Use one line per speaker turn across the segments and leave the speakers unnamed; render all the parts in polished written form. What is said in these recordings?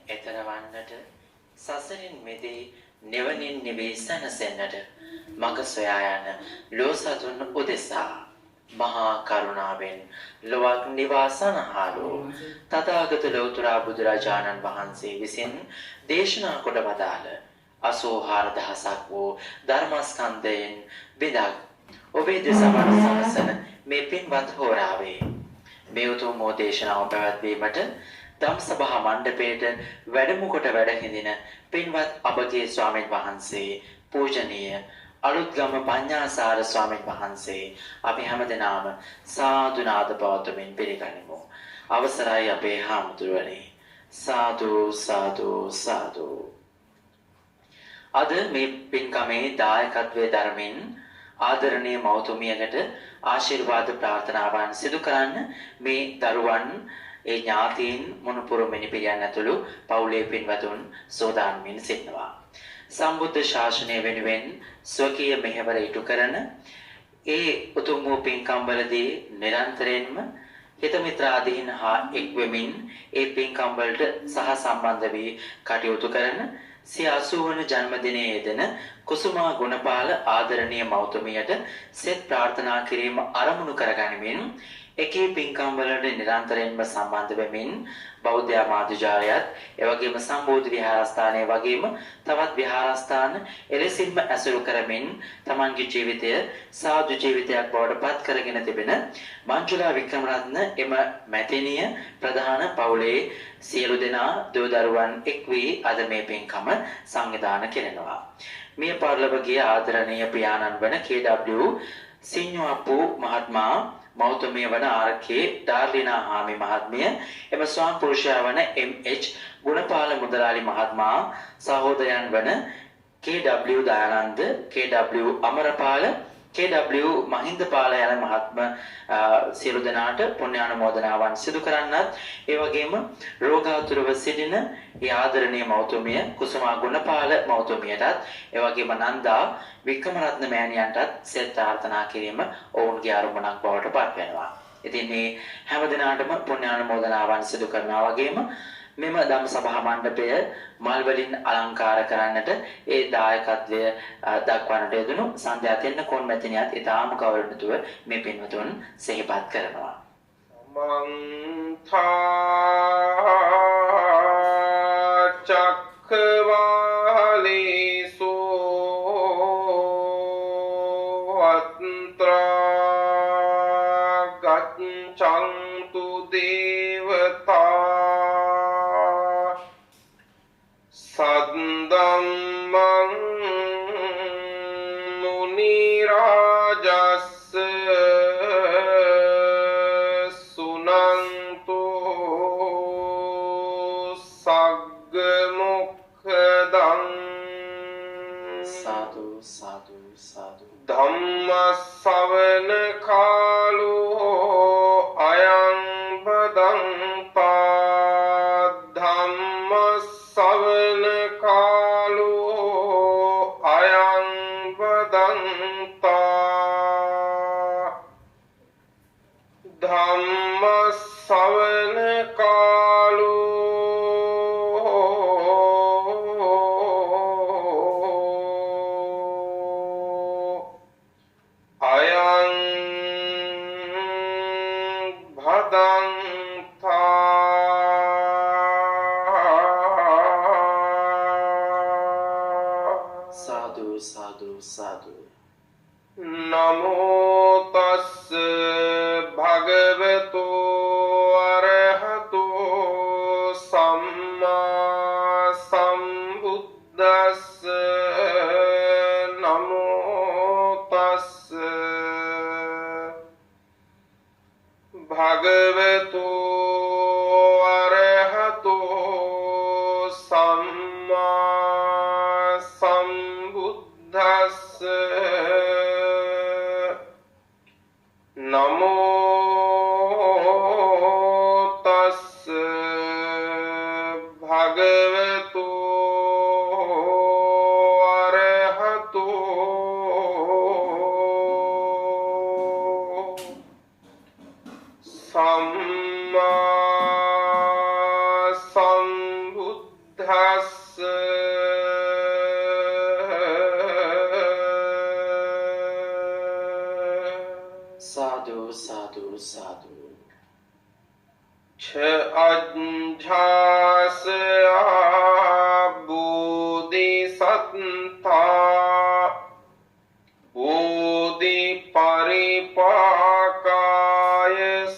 එතර වන්නට සසරින් මෙදී නිවනින් නිවී සැනසෙන්නට මඟ සොයා යන ලෝසතුන් උදෙසා මහා කරුණාවෙන් ලොවක් නිවාසනහාලෝ තථාගත ලෝතර බුදුරජාණන් වහන්සේ විසින් දේශනා කොට වදාළ 84000ක් වූ ධර්මස්කන්ධයෙන් බෙදක් ඔබේ දසමන සමසන මේ පින්වත් හෝරාවේ මේ උතුම් දේශනාව පැවැත්වීමට ධම්සභා මණ්ඩපයේට වැඩම කොට වැඩ හිඳින පින්වත් අපගේ ස්වාමීන් වහන්සේ පූජනීය අලුත්ගම පඤ්ඤාසාර ස්වාමීන් වහන්සේ අපි හැමදෙනාම සාදු නාද පවත්වමින් පිළිගනිමු. අවසරයි අපේ හාමුදුරුවනේ. සාදු සාදු සාදු. අද මේ පින්කමේ දායකත්වයේ ධර්මින් ආදරණීය මෞතුමියකට ආශිර්වාද ප්‍රාර්ථනාවන් සිදු කරන්න මේ දරුවන් ඒ ඥාතීන් මොනුපුරු මිනිපිරියන් ඇතුළු පවුලේ පින්වතුන් සෝදාන්මින් සිටිනවා. සම්බුද්ධ ශාසනය වෙනුවෙන් ස්වකීය මෙහෙවර ඉටු කරන ඒ උතුම් වූ පින්කම්වලදී නිරන්තරයෙන්ම හිත මිත්‍රාදීන් හා එක්වෙමින් ඒ පින්කම්වලට සහ සම්බන්ධ වී කටයුතු කරන සිය 80 වන ජන්මදිනයේ යෙදෙන කුසුමා ගුණපාල ආදරණීය මෞතුමියට සෙත් ප්‍රාර්ථනා කිරීම ආරමුණු කරගනිමින් එකී පින්කම් වලට නිරන්තරයෙන්ම සම්බන්ධ වෙමින් බෞද්ධ ආමාත්‍යාලයත් එවැගේම සම්බෝධි විහාරස්ථානයේ වගේම තවත් විහාරස්ථාන එලෙසින්ම ඇසුරු කරමින් තමන්ගේ ජීවිතය සාදු ජීවිතයක් බවට පත් කරගෙන තිබෙන මංජුලා වික්‍රමරත්න එම මැතිණිය ප්‍රධාන පවුලේ සියලු දෙනා දූ දරුවන් එක් වී අද මේ පින්කම සංවිධානය කරනවා. මේ පරිලෝකීය ආදරණීය පියාණන් වන KW සිඤ්ඤුඅප්පු මහත්මයා මෞතුමිය වන ආර්.කේ. ඩාර්ලිනා හාමි මහත්මිය එම ස්වාම පුරුෂයා වන එම්.එච්. ගුණපාල මුදලාලි මහත්මයා සහෝදරයන් වන KW Dayananda KW Amarapala KW මහින්දපාල යන මහත්ම සියලු දෙනාට පුණ්‍යානුමෝදනාවන් සිදු කරන්නත් ඒ වගේම රෝගාතුරව සිටින ඒ ආදරණීය මෞතුමිය කුසුමා ගුණපාල මෞතුමියටත් ඒ වගේම නන්දා වික්‍රමරත්න මෑණියන්ටත් සෙත් ප්‍රාර්ථනා කිරීම ඔවුන්ගේ අරමුණක් බවට පත් වෙනවා. ඉතින් මේ හැම දිනාටම පුණ්‍යානුමෝදනාවන් සිදු කරනවා වගේම මෙම ධම්ම සභා මණ්ඩපය මල් වලින් අලංකාර කරන්නට ඒ දායකත්වය දක්වන්නට යෙදුණු සන්ධ්‍යා තෙන්න කොන්මැතිනියත් ඊටාම ගෞරවණීයව මේ පින්වතුන් සිහිපත් කරනවා.
මන්තා චක්කවාලේසු අත්‍රා ගච්ඡන්තු දේවතා සද්දම්මං මුනි රාජස්ස සුනන්තු සග්ග මොක්ඛදං
සාදු සාදු සාදු.
ධම්ම ශ්‍රවණ කාලෝ අයං බදන්තා ධම්ම ශ්‍රවණ කාලෝ අයං බදන්තා ධම්ම ශ්‍රවණ කාලෝ අයං භදන්තා
සාදු සාදු සාදු.
නමෝ තස්ස භගවතු අරහතෝ සම්මා සම්බුද්දස්ස නමෝ තස්ස භගවතු අරහතෝ සම්මා සම්බුද්දස්ස නමෝ තස්ස භගවතු අරහතෝ සම්මා සම්බුද්දස්ස ධස්ස
සාදු සාදු සාදු
च अज्झासया बोधिसत्ता बोधि परिपाकाय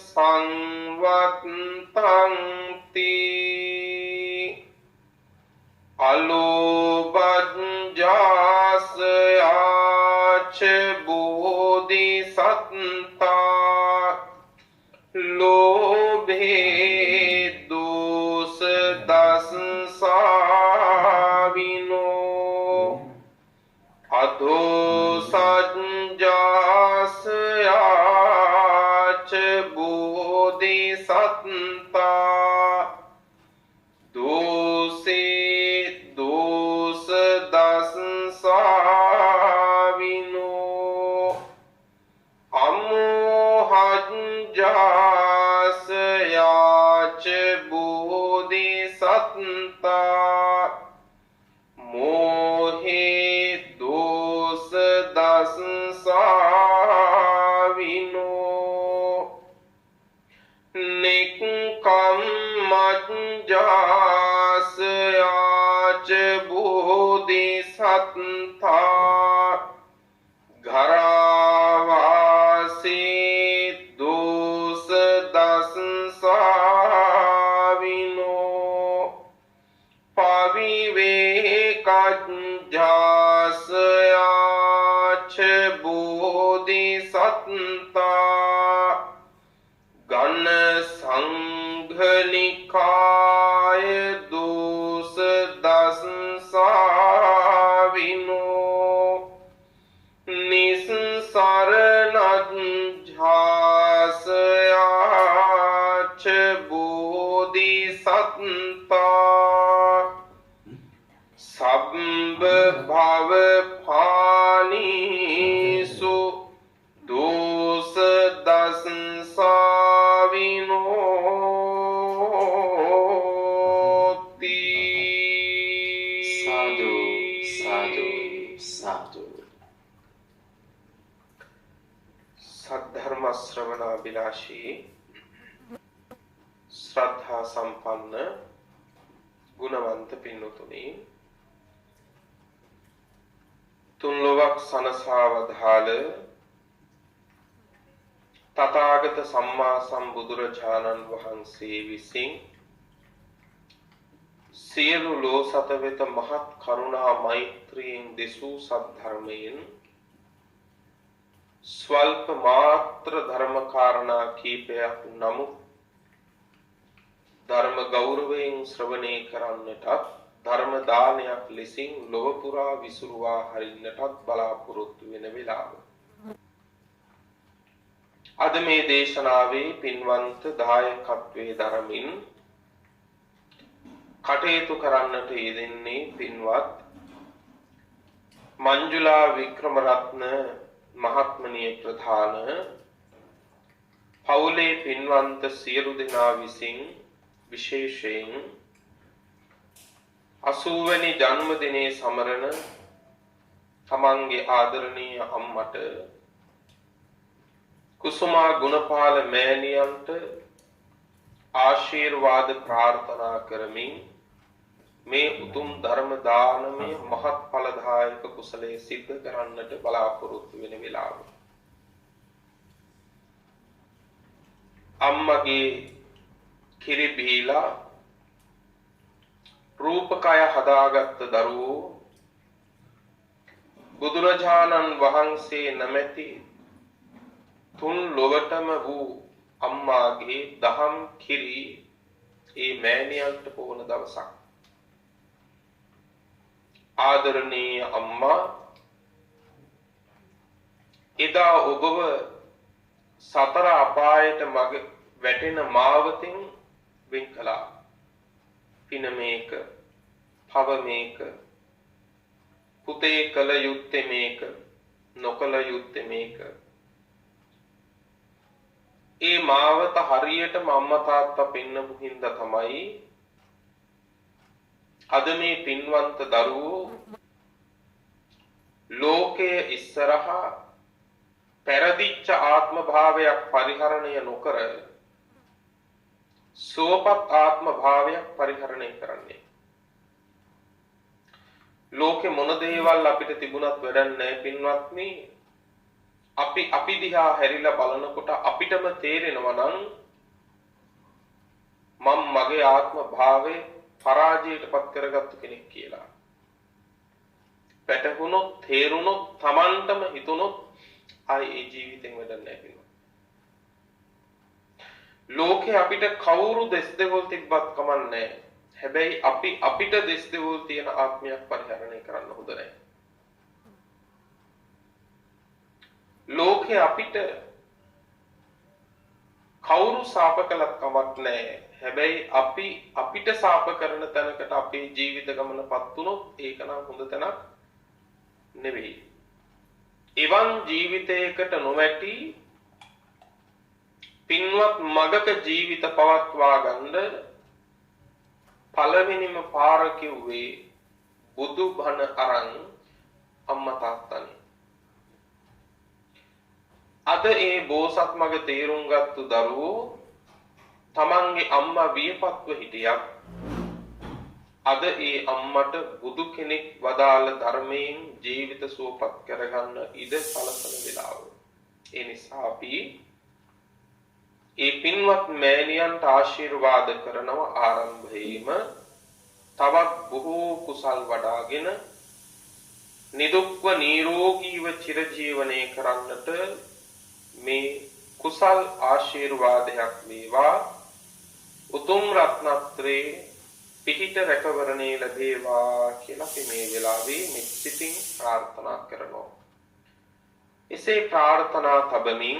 संवत्तन्ति अलोभज्जासया च बोधिसत्ता लोभे दोष दस साविनो अधो संजासया च बोधिसत्ता दोषे दोष दस साविनो अमोहज्जासया च बोधिसत्ता मोहे दोष दस साविनो निक्कम्मज्जासया च बोधिसत्ता घरावासी दोष दस साविनो पविवेकज्जासया च बोधिसत्ता गण संघनिकाय दोष दस साविनो निस्सरणज्झासया च बोधिसत्ता सब्ब भव फानीसु दोष दस साविनो
සාදු සාදු සාදු
सद्धर्म श्रवणाभिलाषी श्रद्धा संपन्न गुणवंत पिन्नुතුනි තුන්ලොවක් සනසාවදාළ තථාගත සම්මා සම්බුදුරජාණන් වහන්සේ විසින් සියලු ලෝසත වෙත මහත් කරුණා මෛත්‍රියෙන් දෙසූ සද්ධර්මයෙන් ස්වල්ප මාත්‍ර ධර්ම කාරණා කීපයක් නමුත් ධර්ම ගෞරවයෙන් ශ්‍රවණය කරන්නටත් ධර්ම දානයක් ලෙසින් ලොව පුරා විසුරුවා හරින්නටත් බලාපොරොත්තු වෙන වෙලාව. අද මේ දේශනාවේ පින්වන්ත දායකත්වයේ දරමින් කටයුතු කරන්නට යෙදෙන්නේ පින්වත් මංජුලා වික්‍රමරත්න මහත්මනිය ප්‍රධාන පවුලේ පින්වන්ත සියලු දෙනා විසින් විශේෂයෙන් 80 වෙනි ජන්මදිනයේ සමරන තමන්ගේ ආදරණීය අම්මට කුසුමා ගුණපාල මෑණියන්ට ආශිර්වාද ප්‍රාර්ථනා කරමින් මේ උතුම් ධර්ම දානමය මහත් ඵලදායක කුසලයේ සිද්ධ කරන්නට බලාපොරොත්තු වෙන වෙලාව. අම්මගේ කිරි බීලා රූපකය හදාගත් දරුවෝ බුදුරජාණන් වහන්සේ නැමැති තුන් ලොවටම වූ අම්මාගේ දහම් කිරි ඒ මෑණියන්ට පොවන දවසක්. ආදරණීය අම්මා එදා ඔබව සතර අපායට මග වැටෙන මාවතින් වෙන් කළා. පින මේක, භව මේක, පුතේ කල යුත්තේ මේක, නොකල යුත්තේ මේක. ඒ මාවත හරියටම අම්මා තාත්තා පෙන්නපු හින්දා තමයි අද මේ පින්වන්ත දරුවෝ ලෝකයේ ඉස්සරහා පෙරදිච්ච ආත්ම භාවයක් පරිහරණය නොකර සුවපත් ආත්ම භාවයක් පරිහරණය කරන්නේ. ලෝකේ මොන දේවල් අපිට තිබුණත් වැඩක් නැහැ පින්වත්නි. අපි දිහා හැරිලා බලනකොට අපිටම තේරෙනවා නම් මම මගේ ආත්ම භාවයේ පරාජයටපත් කරගත්තු කෙනෙක් කියලා. පැටහුණොත් තේරුණොත් Tamanටම හිතුණොත් ආයි ඒ ජීවිතෙන් වැඩක් නැහැ. ලෝකේ අපිට කවුරු දෙස් දෙවොල් තිබ්බත් කමන්නේ. හැබැයි අපිට දෙස් දෙවොල් තියෙන ආත්මයක් පරිහරණය කරන්න හොඳ නැහැ. ලෝකේ අපිට කවුරු සාප කළත් කමක් නැහැ. හැබැයි අපිට සාප කරන තැනකට අපේ ජීවිත ගමනපත් වුණොත් ඒක නම් හොඳ තැනක් නෙවෙයි. එවන් ජීවිතයකට නොවැටි පින්වත් මගක ජීවිත පවත්වා ගන්න පළවෙනිම පාර කිව්වේ බුදු බණ අරන් අම්මා තාත්තනේ. අද ඒ බෝසත් මග තේරුම් ගත්තු දරුවෝ තමන්ගේ අම්මා වියපත්ව හිටියක් අද ඒ අම්මට බුදු කෙනෙක් වදාළ ධර්මයෙන් ජීවිත සුවපත් කරගන්න ඉඩ සලසන වෙලාව. ඒ නිසා අපි ඒ පින්වත් මෑණියන්ට ආශිර්වාද කරනව ආරම්භයේම තවත් බොහෝ කුසල් වඩාගෙන නිදුක්ව නිරෝගීව චිරජීවනයේ කරන්නට මේ කුසල් ආශිර්වාදයක් වේවා. උතුම් රත්නත්‍රේ පිහිට රැකවරණේ ලැබේවා කියලා අපි මේ වෙලාවේ මෙත්සිතින් ප්‍රාර්ථනා කරනවා. එසේ ප්‍රාර්ථනා තබමින්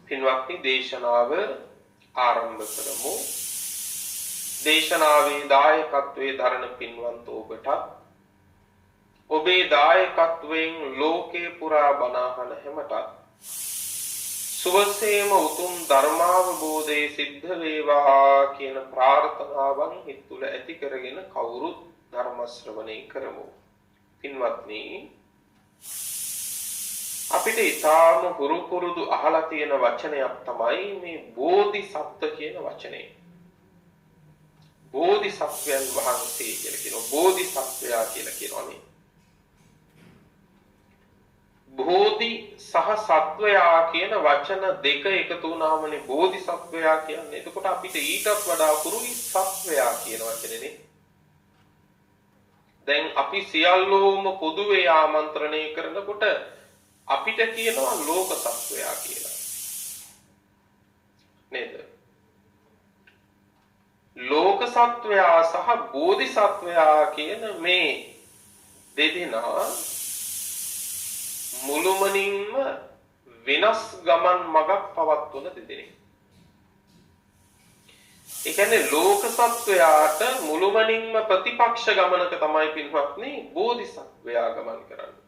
පින්වත්නි දේශනාව ආරම්භ කරමු. දේශනාවේ දායකත්වයේ දරන පින්වන්ත ඔබට ඔබේ දායකත්වයෙන් ලෝකේ පුරා බණහන හැමට සුවසේම උතුම් ධර්මාවබෝධයේ සිද්ධ වේවා කියන ප්‍රාර්ථනාවන් හිත තුළ ඇති කරගෙන කවුරුත් ධර්ම ශ්‍රවණය කරමු. පින්වත්නි අපිට ඊටාම පුරුදු අහලා තියෙන වචනයක් තමයි මේ බෝධිසත්ව කියන වචනේ. බෝධිසත්වයන් වහන්සේ කියලා කියනවා. බෝධිසත්වයා කියලා කියනවානේ. බෝධි සහ සත්වයා කියන වචන දෙක එකතු වුණාමනේ බෝධිසත්වයා කියන්නේ. එතකොට අපිට ඊටත් වඩා පුරුයි සත්වයා කියන වචනේනේ. දැන් අපි සියල්ලෝම පොදුවේ ආමන්ත්‍රණය කරනකොට අපිට කියනවා ලෝක සත්වයා කියලා. නේද? ලෝක සත්වයා සහ බෝධිසත්වයා කියන මේ දෙදෙනා මුළුමනින්ම වෙනස් ගමන් මගක් පවත්වන දෙදෙනෙක්. ඒ කියන්නේ ලෝක සත්වයාට මුළුමනින්ම ප්‍රතිපක්ෂ ගමනක තමයි පින්වත්නි බෝධිසත්වයා ගමන් කරන්නේ.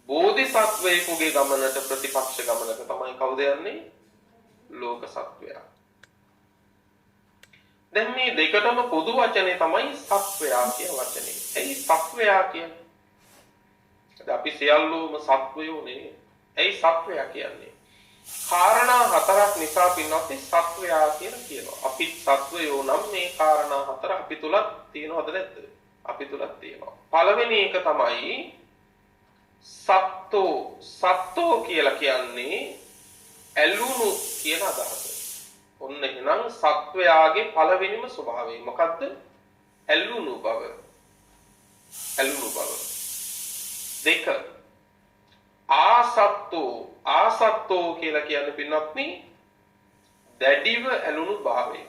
බෝධිසත්වයෙකුගේ ගමනට ප්‍රතිපක්ෂ ගමනක තමයි කවුද යන්නේ? ලෝක සත්වයා. දැන් මේ දෙකටම පොදු වචනේ තමයි සත්වයා කියන වචනේ. එයි සත්වයා කියන්නේ. අපි සියල්ලෝම සත්වයෝ නේ. එයි සත්වයා කියන්නේ. කාරණා හතරක් නිසා පින්වත්නි සත්වයා කියලා කියනවා. අපි සත්වයෝ නම් මේ කාරණා හතර අපි තුලත් තියෙනවද නැද්ද? අපි තුලත් තියෙනවා. පළවෙනි එක තමයි සත්ත්වෝ කියලා කියන්නේ ඇලුණු කියන අදහස. ඔන්න එහෙනම් සත්වයාගේ පළවෙනිම ස්වභාවය මොකද්ද? ඇලුණු බව. ඇලුණු බව. දෙක ආසත්තෝ කියලා කියන්නේ පින්වත්නි දැඩිව ඇලුණු භාවය.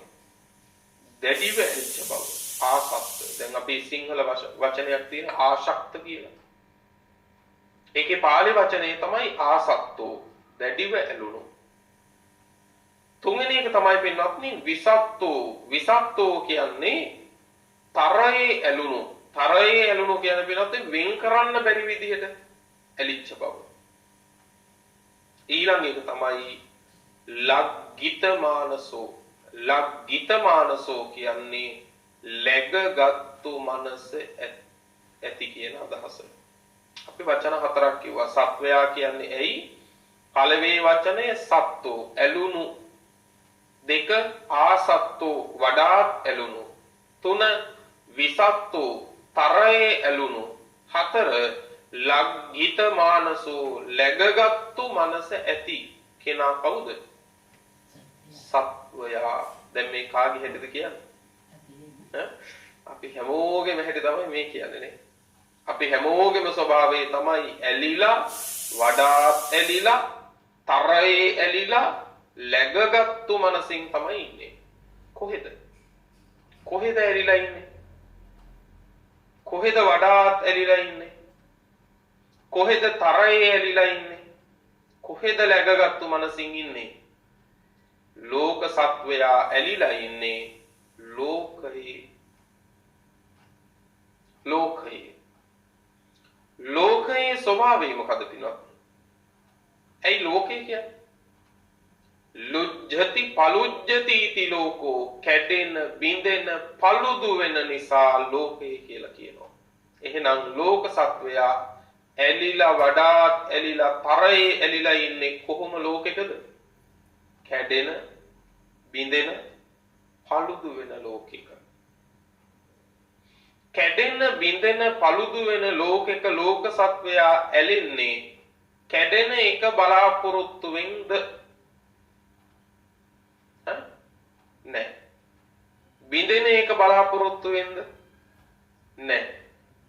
දැඩිව ඇලිච්ච බව. ආසත්ත. දැන් අපි සිංහල වචනයක් තියෙන ආශක්ත කියලා. ඒකේ පාලි වචනේ තමයි ආසත්තෝ. දැඩිව ඇලුණු. තුන්වෙනි එක තමයි පින්වත්නි විසත්තෝ. විසත්තෝ කියන්නේ තරයේ ඇලුණු. තරයේ ඇලුණු කියන පින්වත්නි වෙන් කරන්න බැරි විදිහට ඇලිච්ච බව. ඊළඟ එක තමයි ලග්ගිත මානසෝ. ලග්ගිත මානසෝ කියන්නේ läගගත්තු මනස ඇති කියන අදහස. අපි වචන හතරක් කිව්වා. සත්වයා කියන්නේ ඇයි? පළවෙනි වචනේ සත්තු ඇලුණු, දෙක ආසත්තු වඩාත් ඇලුණු, තුන විසත්තු තරයේ ඇලුණු, හතර ලග්ගිත මානසෝ läගගත්තු මනස ඇති කෙනා කවුද? සත්වයා. දැන් මේ කාගේ හැටද කියන්නේ? අපි හැමෝගෙම හැටි තමයි මේ කියන්නේ නේ. අපි හැමෝගෙම ස්වභාවය තමයි ඇලිලා, වඩාත් ඇලිලා, තරයේ ඇලිලා, läගගත්තු මනසින් තමයි ඉන්නේ. කොහෙද? කොහෙද ඇලිලා ඉන්නේ? කොහෙද වඩාත් ඇලිලා ඉන්නේ? කොහෙද තරයේ ඇලිලා ඉන්නේ? කොහෙද läගගත්තු මනසින් ඉන්නේ? ලෝක සත්වයා ඇලිලා ඉන්නේ ලෝකයේ. ලෝකයේ ස්වභාවය මොකද පිනවත්? ඇයි ලෝකය කියන්නේ? ලුජ්ජති පලුජ්ජති इति ලෝකෝ, කැඩෙන බිඳෙන පළුදු වෙන නිසා ලෝකය කියලා කියනවා. එහෙනම් ලෝක සත්වයා ඇලිලා, වඩාත් ඇලිලා, තරයේ ඇලිලා ඉන්නේ කොහොම ලෝකෙකද? කැඩෙන බිඳෙන පළුදු වෙන ලෝකෙක. කැඩෙන බිඳෙන පළුදු වෙන ලෝකෙක ලෝක සත්වයා ඇලෙන්නේ කැඩෙන එක බලාපොරොත්තුවෙන්ද? නෑ. බිඳෙන එක බලාපොරොත්තුවෙන්ද? නෑ.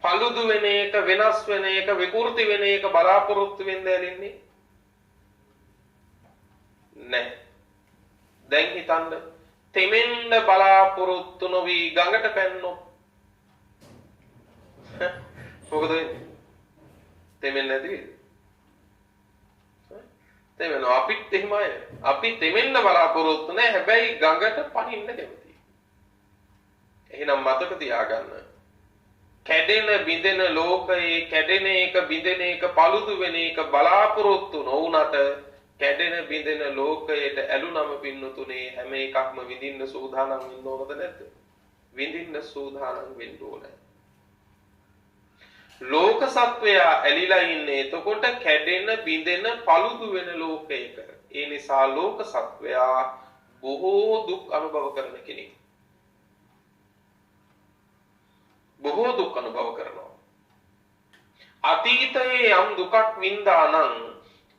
පළුදු වෙන එක, වෙනස් වෙන එක, විකෘති වෙන එක බලාපොරොත්තුවෙන්ද ඇලෙන්නේ? නෑ. දැන් හිතන්න, තෙමෙන්න බලාපොරොත්තු නොවි ගඟට පැන්නොත් මොකද වෙන්නේ? තෙමෙන්නේ නැති වෙයි. තෙමෙනවා. අපිත් එහෙමයි. අපි තෙමෙන්න බලාපොරොත්තු නැහැ. හැබැයි ගඟට පනින්න කැමතියි. එහෙනම් මතක තියාගන්න. කැඩෙන බිඳෙන ලෝකයේ කැඩෙන එක, බිඳෙන එක, පළුදු වෙන එක බලාපොරොත්තු නොවුනට කැඩෙන බිඳෙන ලෝකයට ඇලුනම පින්නතුනේ හැම එකක්ම විඳින්න සූදානම් වෙන්න ඕනද නැද්ද? විඳින්න සූදානම් වෙන්න ඕනේ. ලෝක සත්වයා ඇලිලා ඉන්නේ එතකොට කැඩෙන බිඳෙන පළුදු වෙන ලෝකයක. ඒ නිසා ලෝක සත්වයා බොහෝ දුක් අනුභව කරන කෙනෙක්. බොහෝ දුක් අනුභව කරනවා. අතීතයේ යම් දුකක් වින්දා නම්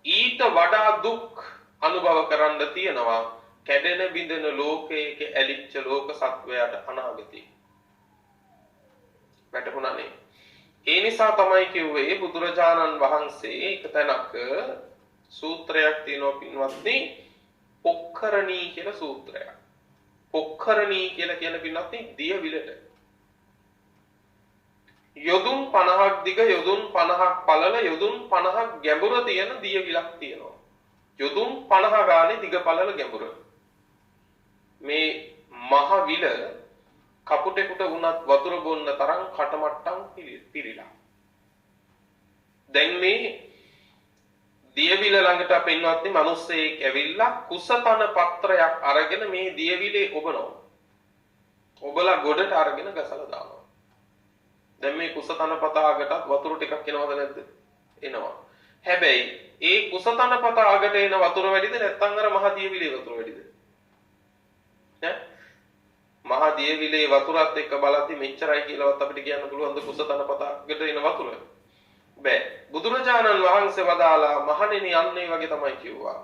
ඊට වඩා දුක් අනුභව කරන්න තියෙනවා කැඩෙන බිඳෙන ලෝකයක ඇලිච්ච ලෝක සත්වයාට අනාගතේ. වැටුණානේ. ඒ නිසා තමයි කිව්වේ බුදුරජාණන් වහන්සේ එක තැනක සූත්‍රයක් තියෙනවා පින්වත්නි, පොක්කරණී කියලා සූත්‍රයක්. පොක්කරණී කියලා කියන පින්වත්නි දියවිලට. යොදුන් 50ක් දිග, යොදුන් 50ක් පළල, යොදුන් 50ක් ගැඹුර තියෙන දියවිලක් තියෙනවා. යොදුන් 50 ගානේ දිග පළල ගැඹුර. මේ මහ විල කපුටෙකුට වුණත් වතුර බොන්න තරම් කටමට්ටම් පිරීලා. දැන් මේ දියවිල ළඟට පින්වත්නි මිනිස්සෙක් ඇවිල්ලා කුසතන පත්‍රයක් අරගෙන මේ දියවිලේ ඔබනවා. ඔබලා ගොඩට අරගෙන ගසලා දානවා. දැන් මේ කුසතන පතාගටත් වතුර ටිකක් එනවද නැද්ද? එනවා. හැබැයි ඒ කුසතන පතාගට එන වතුර වැඩිද නැත්නම් අර මහ දියවිලේ වතුර වැඩිද? මහා දියවිලේ වතුරත් එක්ක බලද්දි මෙච්චරයි කියලාවත් අපිට කියන්න පුළුවන්ද කුසතන පතකට එන වතුර? බෑ. බුදුරජාණන් වහන්සේ වදාලා මහණෙනි යන්නේ වගේ තමයි කිව්වා.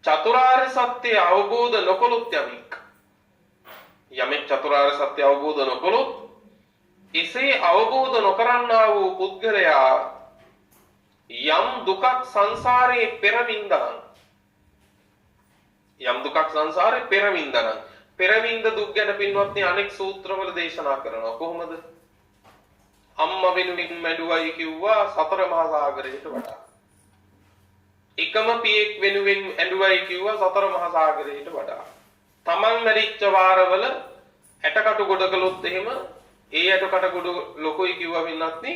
චතුරාර්ය සත්‍ය අවබෝධ නොකළොත් යමෙක් චතුරාර්ය සත්‍ය අවබෝධ නොකළොත් එසේ අවබෝධ නොකරන්නා වූ පුද්ගලයා යම් දුකක් සංසාරයේ පෙරමින්දා යම් දුකක් සංසාරේ පෙරවින්දන පෙරවින්ද දුක් ගැන පින්වත්නි අනෙක් සූත්‍රවල දේශනා කරනවා. කොහොමද? අම්මා වෙනුවෙන් මැඩුවයි කිව්වා සතර මහා සාගරයට වඩා. එකම පියෙක් වෙනුවෙන් ඇඬුවයි කිව්වා සතර මහා සාගරයට වඩා. තමන් මැරිච්ච වාරවල ඇටකටු ගොඩ කළොත් එහෙම ඒ ඇටකට ගොඩ ලොකුයි කිව්වා පින්වත්නි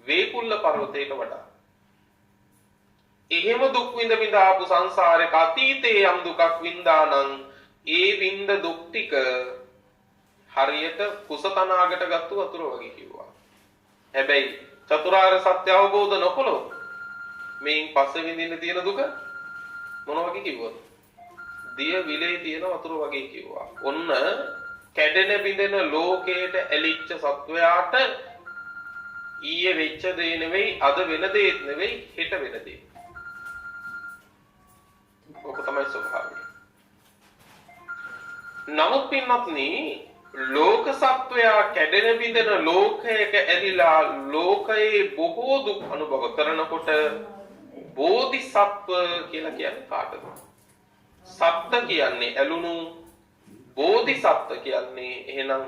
වේකුල්ල පර්වතයට වඩා. එහෙම දුක් විඳ විඳ ආපු සංසාරේ අතීතයේ යම් දුකක් වින්දා නම් ඒ විඳ දුක් ටික හරියට කුසතනාගට ගත්තු වතුර වගේ කිව්වා. හැබැයි චතුරාර්ය සත්‍ය අවබෝධ නොකළොත් මේන් පස්සේ විඳින්න තියෙන දුක මොන වගේ කිව්වද? දිය විලේ තියෙන වතුර වගේ කිව්වා. ඔන්න කැඩෙන බිඳෙන ලෝකයට ඇලිච්ච සත්වයාට ඊයේ වෙච්ච දේ නෙවෙයි, අද වෙන දේත් නෙවෙයි, හෙට වෙන දේ. ඔක තමයි ස්වභාවය. නමුත් පින්වත්නි, ලෝක සත්වයා කැඩෙන බිඳෙන ලෝකයක ඇලිලා ලෝකයේ බොහෝ දුක් අනුභව කරනකොට බෝධිසත්ව කියලා කියන්නේ කාටද? සත්ත්‍ය කියන්නේ ඇලුණු, බෝධිසත්ව කියන්නේ එහෙනම්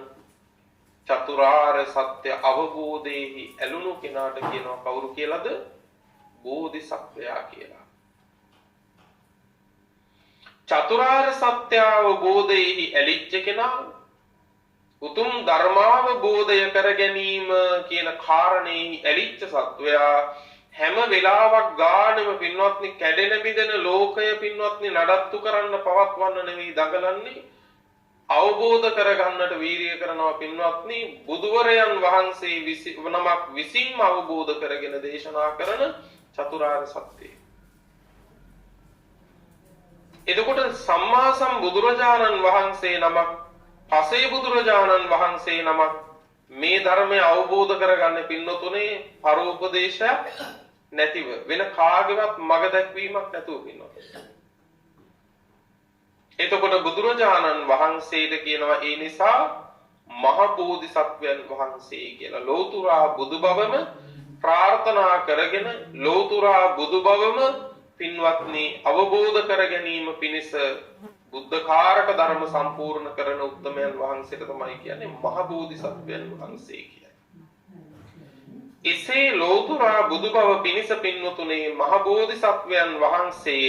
චතුරාර්ය සත්‍ය අවබෝධයේහි ඇලුණු කෙනාට කියනවා කවුරු කියලාද? බෝධිසත්වයා කියලා. චතුරාර්ය සත්‍ය අවබෝධයේහි ඇලිච්ච කෙනා උතුම් ධර්මාවබෝධය කර ගැනීම කියන කාරණේහි ඇලිච්ච සත්වයා හැම වෙලාවක් ගානෙම පින්වත්නි කැඩෙන බිඳෙන ලෝකය පින්වත්නි නඩත්තු කරන්න පවත්වන්න නෙවෙයි දඟලන්නේ, අවබෝධ කරගන්නට වීරිය කරනවා පින්වත්නි. බුදුවරයන් වහන්සේ නමක් විසින්ම අවබෝධ කරගෙන දේශනා කරන චතුරාර්ය සත්‍යය. එතකොට සම්මා සම්බුදුරජාණන් වහන්සේ නමක්, පසේ බුදුරජාණන් වහන්සේ නමක් මේ ධර්මය අවබෝධ කරගන්න පින්නතුනේ පරෝපදේශයක් නැතිව වෙන කාගේවත් මඟ දැක්වීමක් නැතුව පින්නතුනේ. එතකොට බුදුරජාණන් වහන්සේට කියනවා ඒ නිසා මහ බෝධිසත්වයන් වහන්සේ කියලා. ලෝතුරා බුදුබවම ප්‍රාර්ථනා කරගෙන ලෝතුරා බුදුබවම පින්වත්නි අවබෝධ කර ගැනීම පිණිස බුද්ධකාරක ධර්ම සම්පූර්ණ කරන උත්තමයන් වහන්සේට තමයි කියන්නේ මහ බෝධිසත්වයන් වහන්සේ කියලා. එසේ ලෝතුරා බුදුබව පිණිස පින්වතුනේ මහ බෝධිසත්වයන් වහන්සේ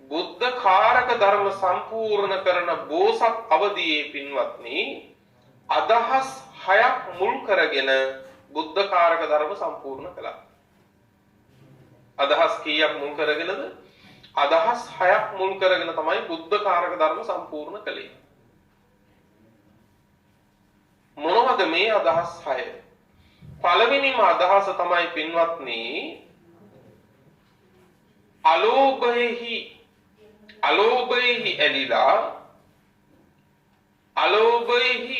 බුද්ධකාරක ධර්ම සම්පූර්ණ කරන බෝසත් අවදියේ පින්වත්නි අදහස් 6ක් මුල් කරගෙන බුද්ධකාරක ධර්ම සම්පූර්ණ කළා. අදහස් කීයක් මුල් කරගෙනද? අදහස් 6ක් මුල් කරගෙන තමයි බුද්ධකාරක ධර්ම සම්පූර්ණ කළේ. මොනවද මේ අදහස් 6? පළවෙනිම අදහස තමයි පින්වත්නි අලෝභයෙහි ඇලිලා අලෝභයෙහි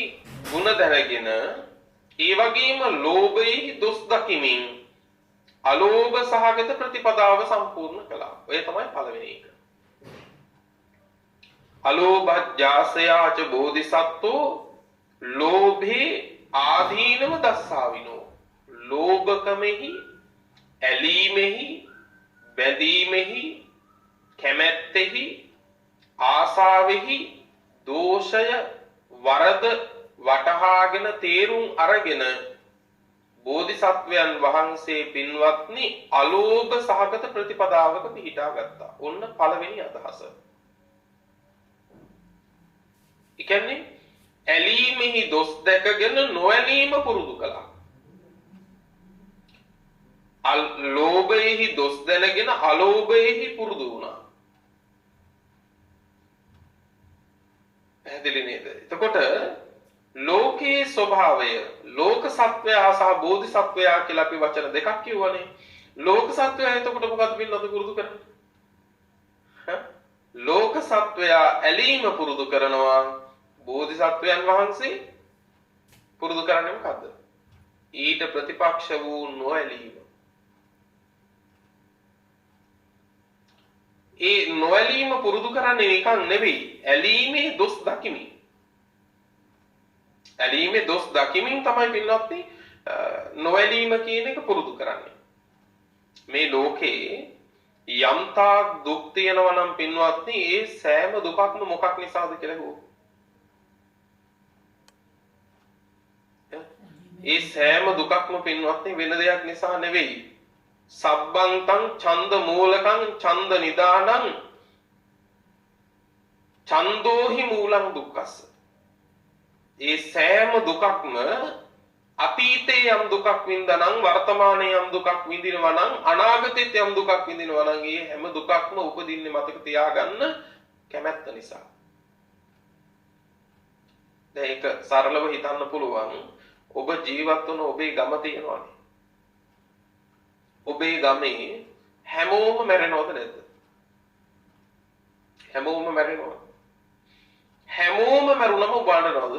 ගුණ දැනගෙන ඒ වගේම ලෝභයෙහි දොස් දකිමින් අලෝභ සහගත ප්‍රතිපදාව සම්පූර්ණ කළා. ඔය තමයි පළවෙනි එක. අලෝභජ්ජාසයාච බෝධිසත්වෝ ලෝභේ ආදීනව දස්සාවිනෝ. ලෝභකමෙහි, ඇලීමෙහි, බැඳීමෙහි, කැමැත්තෙහි, ආසාවෙහි දෝෂය වරද වටහාගෙන තේරුම් අරගෙන බෝධිසත්වයන් වහන්සේ පින්වත්නි අලෝභ සහගත ප්‍රතිපදාවක පිහිටා ගත්තා. ඔන්න පළවෙනි අදහස. ඒ කියන්නේ ඇලීමෙහි දොස් දැකගෙන නොඇලීම පුරුදු කළා. ලෝභයෙහි දොස් දැනගෙන අලෝභයෙහි පුරුදු වුණා. පැහැදිලි නේද? එතකොට ලෝකයේ ස්වභාවය, ලෝක සත්වයා සහ බෝධිසත්වයා කියලා අපි වචන දෙකක් කියවනේ. ලෝක සත්වයා එතකොට මොකද්ද පින්නත පුරුදු කරන්නේ? ලෝක සත්වයා ඇලීම පුරුදු කරනවා. බෝධිසත්වයන් වහන්සේ පුරුදු කරන්නේ මොකද්ද? ඊට ප්‍රතිපක්ෂ වූ නොඇලීම. ඒ නොඇලීම පුරුදු කරන්නේ නිකන් නෙවෙයි, ඇලීමේ දොස් දකිමින්. ඇලීමේ දොස් දකිමින් තමයි පින්වත්නි නොඇලීම කියන එක පුරුදු කරන්නේ. මේ ලෝකේ යම්තාක් දුක් තියෙනවා නම් පින්වත්නි ඒ සෑම දුකක්ම මොකක් නිසාද කියලා හුවොත්. ඒ සෑම දුකක්ම පින්වත්නි වෙන දෙයක් නිසා නෙවෙයි. සබ්බන්තං ඡන්ද මූලකං ඡන්ද නිදානං ඡන්தோහි මූලං දුක්ඛස්ස. ඒ සෑම දුකක්ම අතීතයේ යම් දුකක් වින්දානම් වර්තමානයේ යම් දුකක් විඳිනවා නම් අනාගතයේ යම් දුකක් විඳිනවා නම් ඒ හැම දුකක්ම උපදින්නේ මතක තියාගන්න කැමැත්ත නිසා. දැන් ඒක සරලව හිතන්න පුළුවන්. ඔබ ජීවත් වන ඔබේ ගම තියෙනවානේ. ඔබේ ගමේ හැමෝම මැරෙනවද නැද්ද? හැමෝම මැරෙනවා. හැමෝම මැරුණම ඔබ අඬනවද?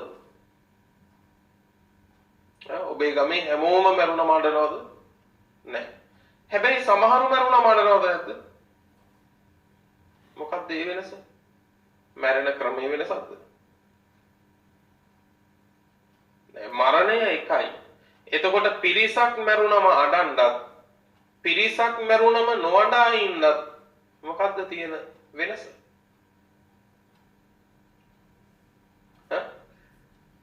ඔබේ ගමේ හැමෝම මැරුණම අඬනවද? නැහැ. හැබැයි සමහරු මැරුණම අඬනවද නැද්ද? මොකක්ද ඒ වෙනස? මැරෙන ක්‍රමයේ වෙනසක්ද? මරණය එකයි. එතකොට පිරිසක් මැරුණම අඬන්නත් පිරිසක් මැරුණම නොඅඬා ඉන්නත් මොකක්ද තියෙන වෙනස?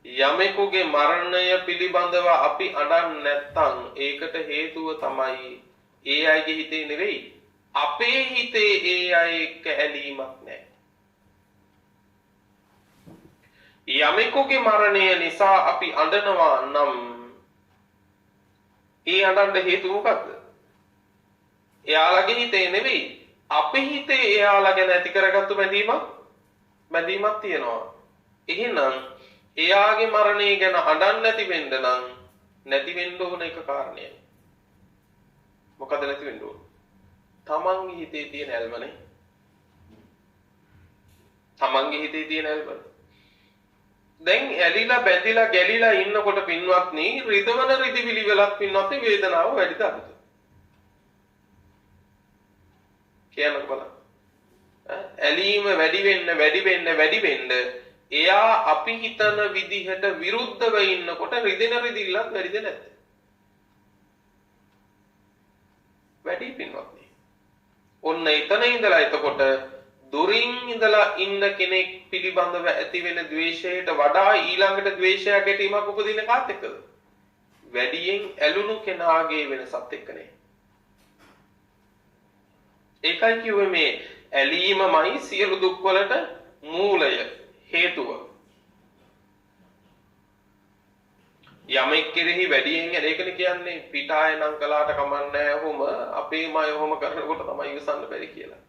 යමෙකුගේ මරණය පිළිබඳව අපි අඬන්නේ නැත්නම් ඒකට හේතුව තමයි ඒ අයගේ හිතේ නෙවෙයි අපේ හිතේ ඒ අය එක්ක ඇලීමක් නැහැ. යමෙකුගේ මරණය නිසා අපි අඬනවා නම් ඒ අඬන්න හේතුව මොකක්ද? එයාලගේ හිතේ නෙවෙයි අපේ හිතේ එයාලා ගැන ඇති කරගත්තු බැඳීමක් තියෙනවා. එහෙනම් එයාගේ මරණය ගැන අඬන්න නැති වෙන්න නම් නැති වෙන්න ඕන එක කාරණයක්. මොකද නැති වෙන්න ඕන? තමන්ගේ හිතේ තියෙන ඇල්මනේ. තමන්ගේ හිතේ තියෙන ඇල්ම. දැන් ඇලිලා බැඳිලා ගැලිලා ඉන්නකොට පින්වත්නි රිදවන රිදිවිලි වලත් පින්වත්නි වේදනාව වැඩිද අඩුද? කියන්නකො බලන්න. ඇලීම වැඩි වෙන්න එයා අපි හිතන විදිහට විරුද්ධව ඉන්නකොට රිදෙන රිදිල්ලත් වැඩිද නැද්ද? වැඩි පින්වත්නි. ඔන්න එතන ඉඳලා එතකොට දුරින් ඉඳලා ඉන්න කෙනෙක් පිළිබඳව ඇති වෙන ද්වේෂයට වඩා ඊළඟට ද්වේෂයක් ගැටීමක් උපදින කාත් එක්කද? වැඩියෙන් ඇලුණු කෙනාගේ වෙනසත් එක්කනේ. ඒකයි කිව්වේ මේ ඇලීමමයි සියලු දුක් වලට මූලය හේතුව. යමෙක් කෙරෙහි වැඩියෙන් ඒකනේ කියන්නේ පිටාය නම් කළාට කමන්නේ ඔහොම අපේම අය ඔහොම කරනකොට තමයි ඉවසන්න බැරි කියලා.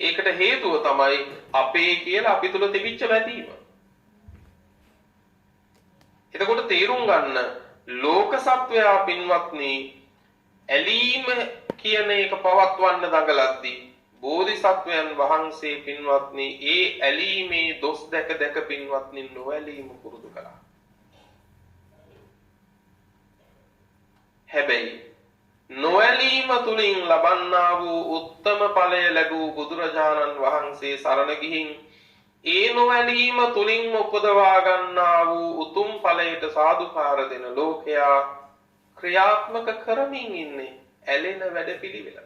ඒකට හේතුව තමයි අපේ කියලා අපි තුල තිබිච්ච වැදීම. එතකොට තේරුම් ගන්න ලෝක සත්වයා පින්වත්නි ඇලීම කියන එක පවත්වන්න දඟලද්දී බෝධිසත්වයන් වහන්සේ පින්වත්නි ඒ ඇලීමේ දොස් දැක පින්වත්නි නොඇලීම පුරුදු කළා. හැබැයි නොඇලීම තුලින් ලබන්නා වූ උත්තම ඵලය ලැබූ බුදුරජාණන් වහන්සේ සරණ ගිහින් ඒ නොඇලීම තුලින් උපදවා ගන්නා වූ උතුම් ඵලයට සාදුකාර දෙන ලෝකයා ක්‍රියාත්මක කරමින් ඉන්නේ ඇලෙන වැඩපිළිවෙල.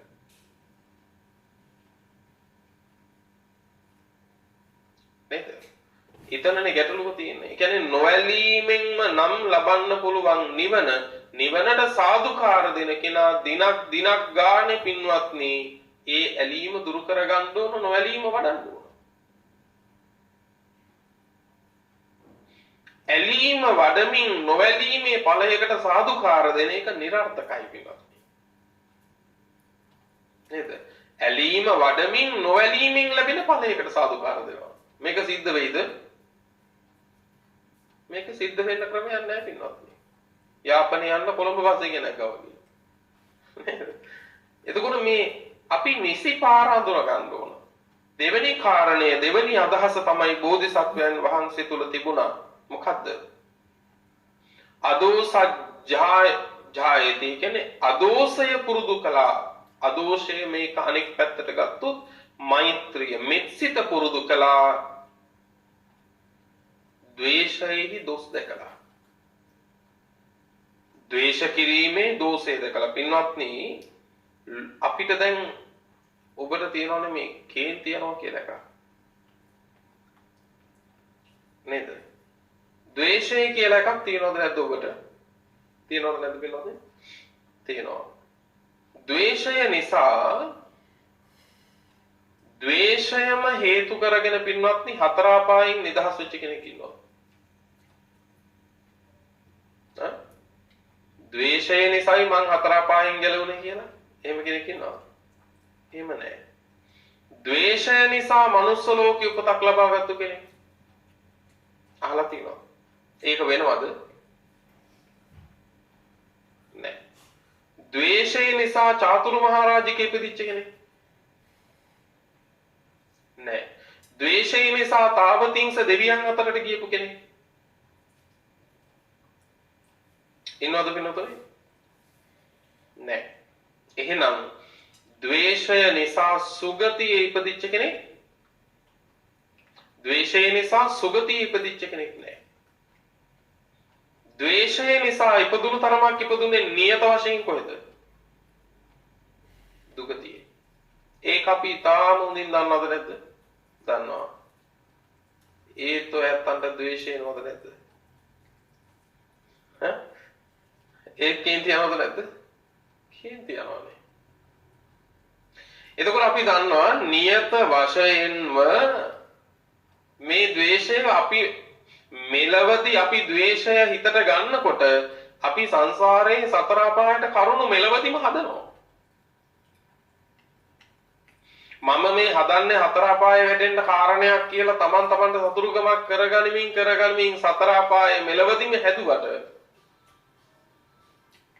නේද? ඊතනනේ ගැටලුව තියෙන්නේ. ඒ කියන්නේ නොඇලීමෙන්ම නම් ලබන්න පුළුවන් නිවනට සාදුකාර දෙන කෙනා දිනක් ගානේ පින්වත්නි ඒ ඇලීම දුරු කරගන්න ඕන නොඇලීම වඩන්න ඕන. ඇලීම වඩමින් නොඇලීමේ ඵලයකට සාදුකාර දෙන එක නිර්ර්ථකයි පින්වත්නි. නේද? ඇලීම වඩමින් නොඇලීමෙන් ලැබෙන ඵලයකට සාදුකාර දෙනවා. මේක සිද්ධ වෙයිද? මේක සිද්ධ වෙන්න ක්‍රමයක් නැහැ පින්වත්නි. යාපනයේ යන්න කොළඹ බස් එකේ නැග්ගා වගේ. එතකොට මේ අපි නිසි පාර අඳුර ගන්න ඕන. දෙවෙනි කාරණය දෙවෙනි අදහස තමයි බෝධිසත්වයන් වහන්සේ තුල තිබුණා. මොකද්ද? අදෝසජ්ජායති කියන්නේ අදෝසය පුරුදු කළා. අදෝෂය මේක අනෙක් පැත්තට ගත්තොත් මෛත්‍රිය මෙත්සිත පුරුදු කළා. ද්වේෂයෙහි දොස් දැකලා. ද්වේෂ කිරීමේ දෝෂය දැකලා පින්වත්නි අපිට දැන් ඔබට තියෙනවනේ මේ කේන් තියනවා කියලා එකක්. නේද? ද්වේෂය කියලා එකක් තියෙනවද නැද්ද ඔබට? තියෙනවද නැද්ද පින්වත්නි? තියෙනවා. ද්වේෂය නිසා ද්වේෂයම හේතු කරගෙන පින්වත්නි හතර අපායන් නිදහස් වෙච්ච කෙනෙක් ඉන්නවා. ද්වේෂය නිසායි මං හතර අපායන් ගැලවුණේ කියලා එහෙම කෙනෙක් ඉන්නවා. එහෙම නැහැ. ද්වේෂය නිසා මනුස්ස ලෝකේ උපතක් ලබාගත්තු කෙනෙක්. අහලා තියෙනවා. ඒක වෙනවද? නෑ. ද්වේෂය නිසා චාතුරු මහරජකෙ ඉපදිච්ච කෙනෙක් නෑ. ද්වේෂය නිසා තාවතිංස දෙවියන් අතරට ගියපු කෙනෙක් ඉන්නවද පින්නතොයි? නෑ. එහෙනම් ද්වේෂය නිසා සුගතියේ ඉපදිච්ච කෙනෙක් ද්වේෂය නිසා සුගතියේ ඉපදිච්ච කෙනෙක් නෑ. ද්වේෂය නිසා ඉපදුණු තරමක් ඉපදුනේ නියත වශයෙන් කොහෙද? දුගතියේ. ඒක අපි තාම හොඳින් දන්නවද නැද්ද? දන්නවා. ඒත් ඔයත්තන්ට ද්වේෂය නෝද නැද්ද? ඒක කේන්ති යනවද නැද්ද? කේන්ති යනවානේ. එතකොට අපි දන්නවා නියත වශයෙන්ම මේ ද්වේෂය අපි මෙලවදී අපි ද්වේෂය හිතට ගන්නකොට අපි සංසාරයේ සතර අපායට කරුණු මෙලවදීම හදනවා. මම මේ හදන්නේ හතර අපායේ වැටෙන්න කාරණයක් කියලා තමන්ට සතුරුකමක් කරගනිමින් සතර අපායේ මෙලවදීම හැදුවට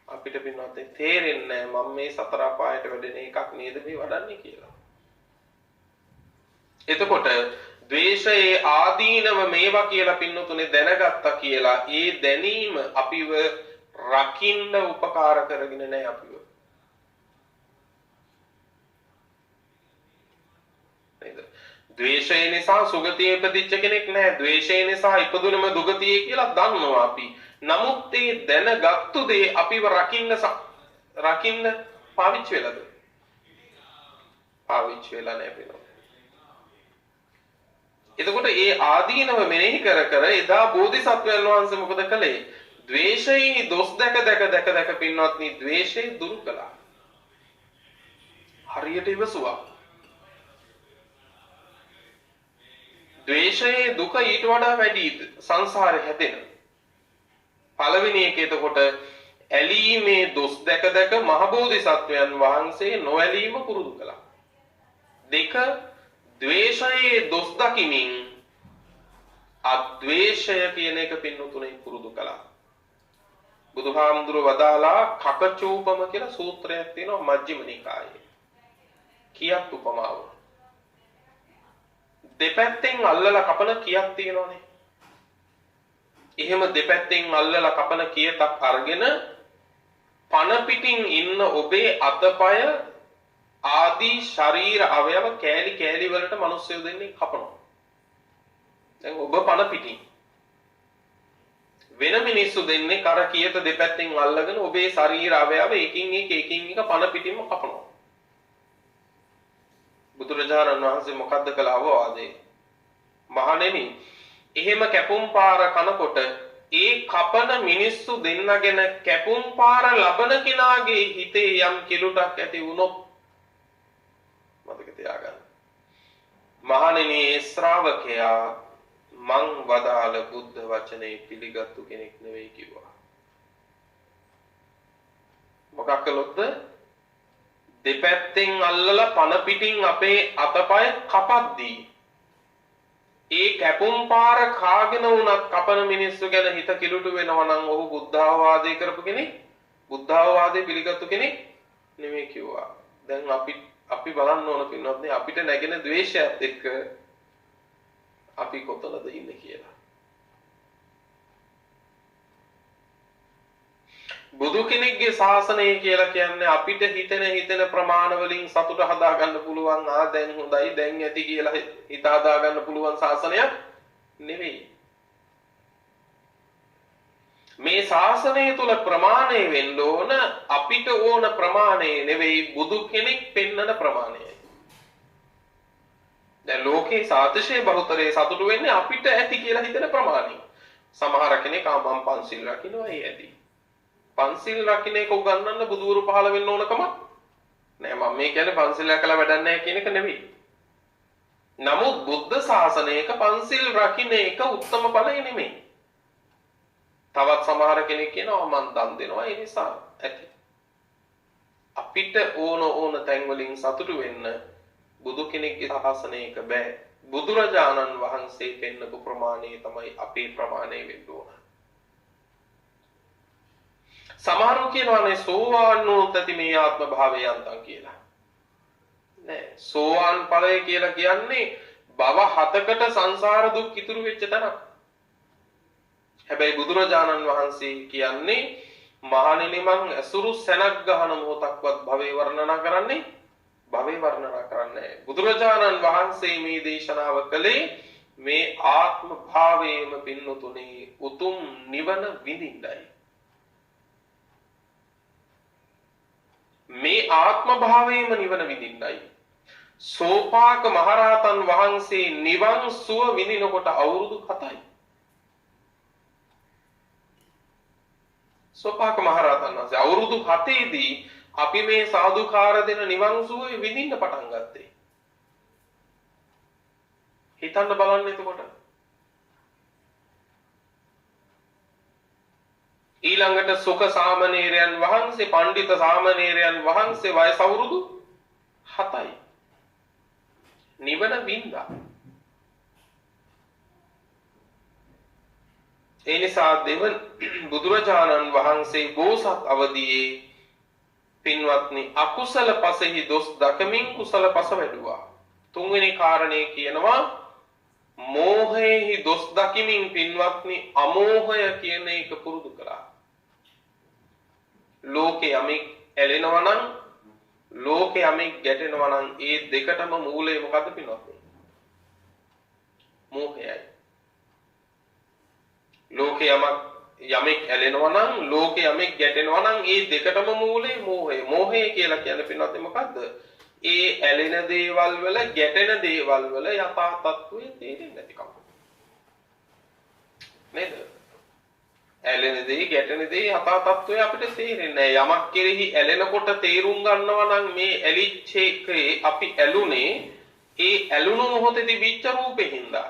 අපිට පින්වත් තේරෙන්නේ මම මේ සතර අපායට වැටෙන එකක් නේද මේ වඩන්නේ කියලා. එතකොට ද්වේෂයේ ආදීනව මේවා කියලා පින්නතුනේ දැනගත්තා කියලා ඒ දැනීම අපිව රකින්න උපකාර කරගෙන නැහැ අපිව. නේද? ද්වේෂය නිසා සුගතියේ ඉපදිච්ච කෙනෙක් නැහැ. ද්වේෂය නිසා ඉපදුනම දුගතියේ කියලා දන්නවා අපි. නමුත් ඒ දැනගත්තු දේ අපිව රකින්න පාවිච්චි වෙලාද? පාවිච්චි වෙලා නැහැ පින්නතුනේ. එතකොට ඒ ආදීනව මෙනෙහි කර එදා බෝධිසත්වයන් වහන්සේ මොකද කළේ? ද්වේෂයේ දොස් දැක පින්වත්නි ද්වේෂය දුරු කළා. හරියට ඉවසුවා. ද්වේෂයේ දුක ඊට වඩා වැඩි සංසාරේ හැදෙන. පළවෙනි එක එතකොට ඇලීමේ දොස් දැක මහ බෝධිසත්වයන් වහන්සේ නොඇලීම පුරුදු කළා. දෙක ද්වේෂයේ දොස් දකිමින් අද්වේෂය කියන එක පින්නතුනේ පුරුදු කළා. බුදුහාමුදුරුවෝ වදාලා කකචූපම කියලා සූත්‍රයක් තියෙනවා මජ්ක්‍ධිම නිකායේ. කියක් උපමාව. දෙපැත්තෙන් අල්ලලා කපන කියක් තියෙනවනේ. එහෙම දෙපැත්තෙන් අල්ලලා කපන කියතක් අරගෙන පන පිටින් ඉන්න ඔබේ අතපය ආදී ශරීර අවයව කෑලි වලට මිනිස්සු දෙන්නේ කපනවා. දැන් ඔබ පන පිටින් වෙන මිනිස්සු දෙන්නේ කර කියත දෙපැත්තෙන් අල්ලගෙන ඔබේ ශරීර අවයව එකින් එක පන පිටින්ම කපනවා. බුදුරජාණන් වහන්සේ මොකද්ද කළ අවවාදේ? මහණෙනි, එහෙම කැපුම් පාර කනකොට ඒ කපන මිනිස්සු දෙන්නගෙන කැපුම් පාර ලබන කෙනාගේ හිතේ යම් කිලුටක් ඇති වුණොත් මතක තියාගන්න. මහණෙනි, ඒ ශ්‍රාවකයා මං වදාළ බුද්ධ වචනේ පිළිගත්තු කෙනෙක් නෙවෙයි කිව්වා. මොකක් කළොත්ද? දෙපැත්තෙන් අල්ලලා පන පිටින් අපේ අතපය කපද්දී ඒ කැපුම් පාර කාගෙන වුණත් කපන මිනිස්සු ගැන හිත කිලුටු වෙනවා නම් ඔහු බුද්ධාවාදේ කරපු කෙනෙක්, බුද්ධාවාදේ පිළිගත්තු කෙනෙක් නෙවෙයි කිව්වා. දැන් අපි බලන්න ඕන පින්නොත්නේ අපිට නැගෙන ද්වේෂයත් එක්ක අපි කොතනද ඉන්නේ කියලා. බුදු කෙනෙක්ගේ ශාසනය කියලා කියන්නේ අපිට හිතෙන ප්‍රමාණ වලින් සතුට හදා ගන්න පුළුවන් දැන් හොඳයි දැන් ඇති කියලා හිත හදා ගන්න පුළුවන් ශාසනයක් නෙවෙයි. මේ ශාසනය තුල ප්‍රමාණය වෙන්න ඕන අපිට ඕන ප්‍රමාණය නෙවෙයි බුදු කෙනෙක් පෙන්වන ප්‍රමාණයයි. දැන් ලෝකේ සාතිශය බහුතරේ සතුට වෙන්නේ අපිට ඇති කියලා හිතන ප්‍රමාණය. සමහර කෙනෙක් මම පන්සිල් රකින්නවා ඒ ඇති. පන්සිල් රකින්න එක උගන්වන්න බුදුවරු පහළ වෙන්න ඕනකම නෑ. මම මේ කියන්නේ පන්සිල් රැකලා වැඩක් නැහැ කියන එක නෙවෙයි. නමුත් බුද්ධ ශාසනයක පන්සිල් රකින්න එක උත්තම ඵලය නෙමෙයි. තවත් සමහර කෙනෙක් කියනවා මම දන් දෙනවා ඒ නිසා ඇති. අපිට ඕන තැන් වලින් සතුටු වෙන්න බුදු කෙනෙක්ගේ ශාසනයක බෑ. බුදුරජාණන් වහන්සේ පෙන්නපු ප්‍රමාණය තමයි අපේ ප්‍රමාණය වෙන්න ඕන. සමහරව කියනවානේ සෝවාන් වුණොත් ඇති මේ ආත්ම භාවය යන්තම් කියලා. නෑ, සෝවාන් ඵලය කියලා කියන්නේ භව 7කට සංසාර දුක් ඉතුරු වෙච්ච තැනක්. හැබැයි බුදුරජාණන් වහන්සේ කියන්නේ මහණෙනි මං අසුරු සැනක් ගහන මොහොතක්වත් භවේ වර්ණනා කරන්නේ බුදුරජාණන් වහන්සේ මේ දේශනාව කළේ මේ ආත්ම භාවයේම පින්නතුනේ උතුම් නිවන විඳින්නයි. මේ ආත්ම භාවයේම නිවන විඳින්නයි. සෝපාක මහරහතන් වහන්සේ නිවන් සුව විඳිනකොට අවුරුදු 7යි. සෝපාක මහරහතන් වහන්සේ අවුරුදු 7ේදී අපි මේ සාදුකාර දෙන නිවන් සුව විඳින්න පටන් ගත්තේ. හිතන්න බලන්න එතකොට. ඊළඟට සුඛ සාමණේරයන් වහන්සේ, පඬිත සාමණේරයන් වහන්සේ වයස අවුරුදු 7යි. නිවන වින්දා. ඒ නිසා දෙවන බුදුරජාණන් වහන්සේ බෝසත් අවදියේ පින්වත්නි අකුසල පසෙහි දොස් දකමින් කුසල පස වැඩුවා. තුන්වෙනි කාරණේ කියනවා මෝහයේහි දොස් දකිමින් පින්වත්නි අමෝහය කියන එක පුරුදු කළා. ලෝකේ යමෙක් ඇලෙනවා නම්, ලෝකේ යමෙක් ගැටෙනවා නම් ඒ දෙකටම මූලය මොකද්ද පින්වත්නි? මෝහයයි. ලෝකේ යමෙක් ඇලෙනවා නම්, ලෝකේ යමෙක් ගැටෙනවා නම් ඒ දෙකටම මූලය මෝහය. මෝහය කියලා කියන්නේ පින්වත්නි මොකද්ද? ඒ ඇලෙන දේවල් වල, ගැටෙන දේවල් වල යථා තත්ත්වය තේරෙන්නේ නැතිකම. නේද? ඇලෙන දේ, ගැටෙන දේ යථා තත්ත්වය අපිට තේරෙන්නේ නැහැ. යමක් කෙරෙහි ඇලෙනකොට තේරුම් ගන්නවා නම් මේ ඇලිච්ච එකේ අපි ඇලුනේ ඒ ඇලුණු මොහොතේදී විච්ච රූපේ හින්දා.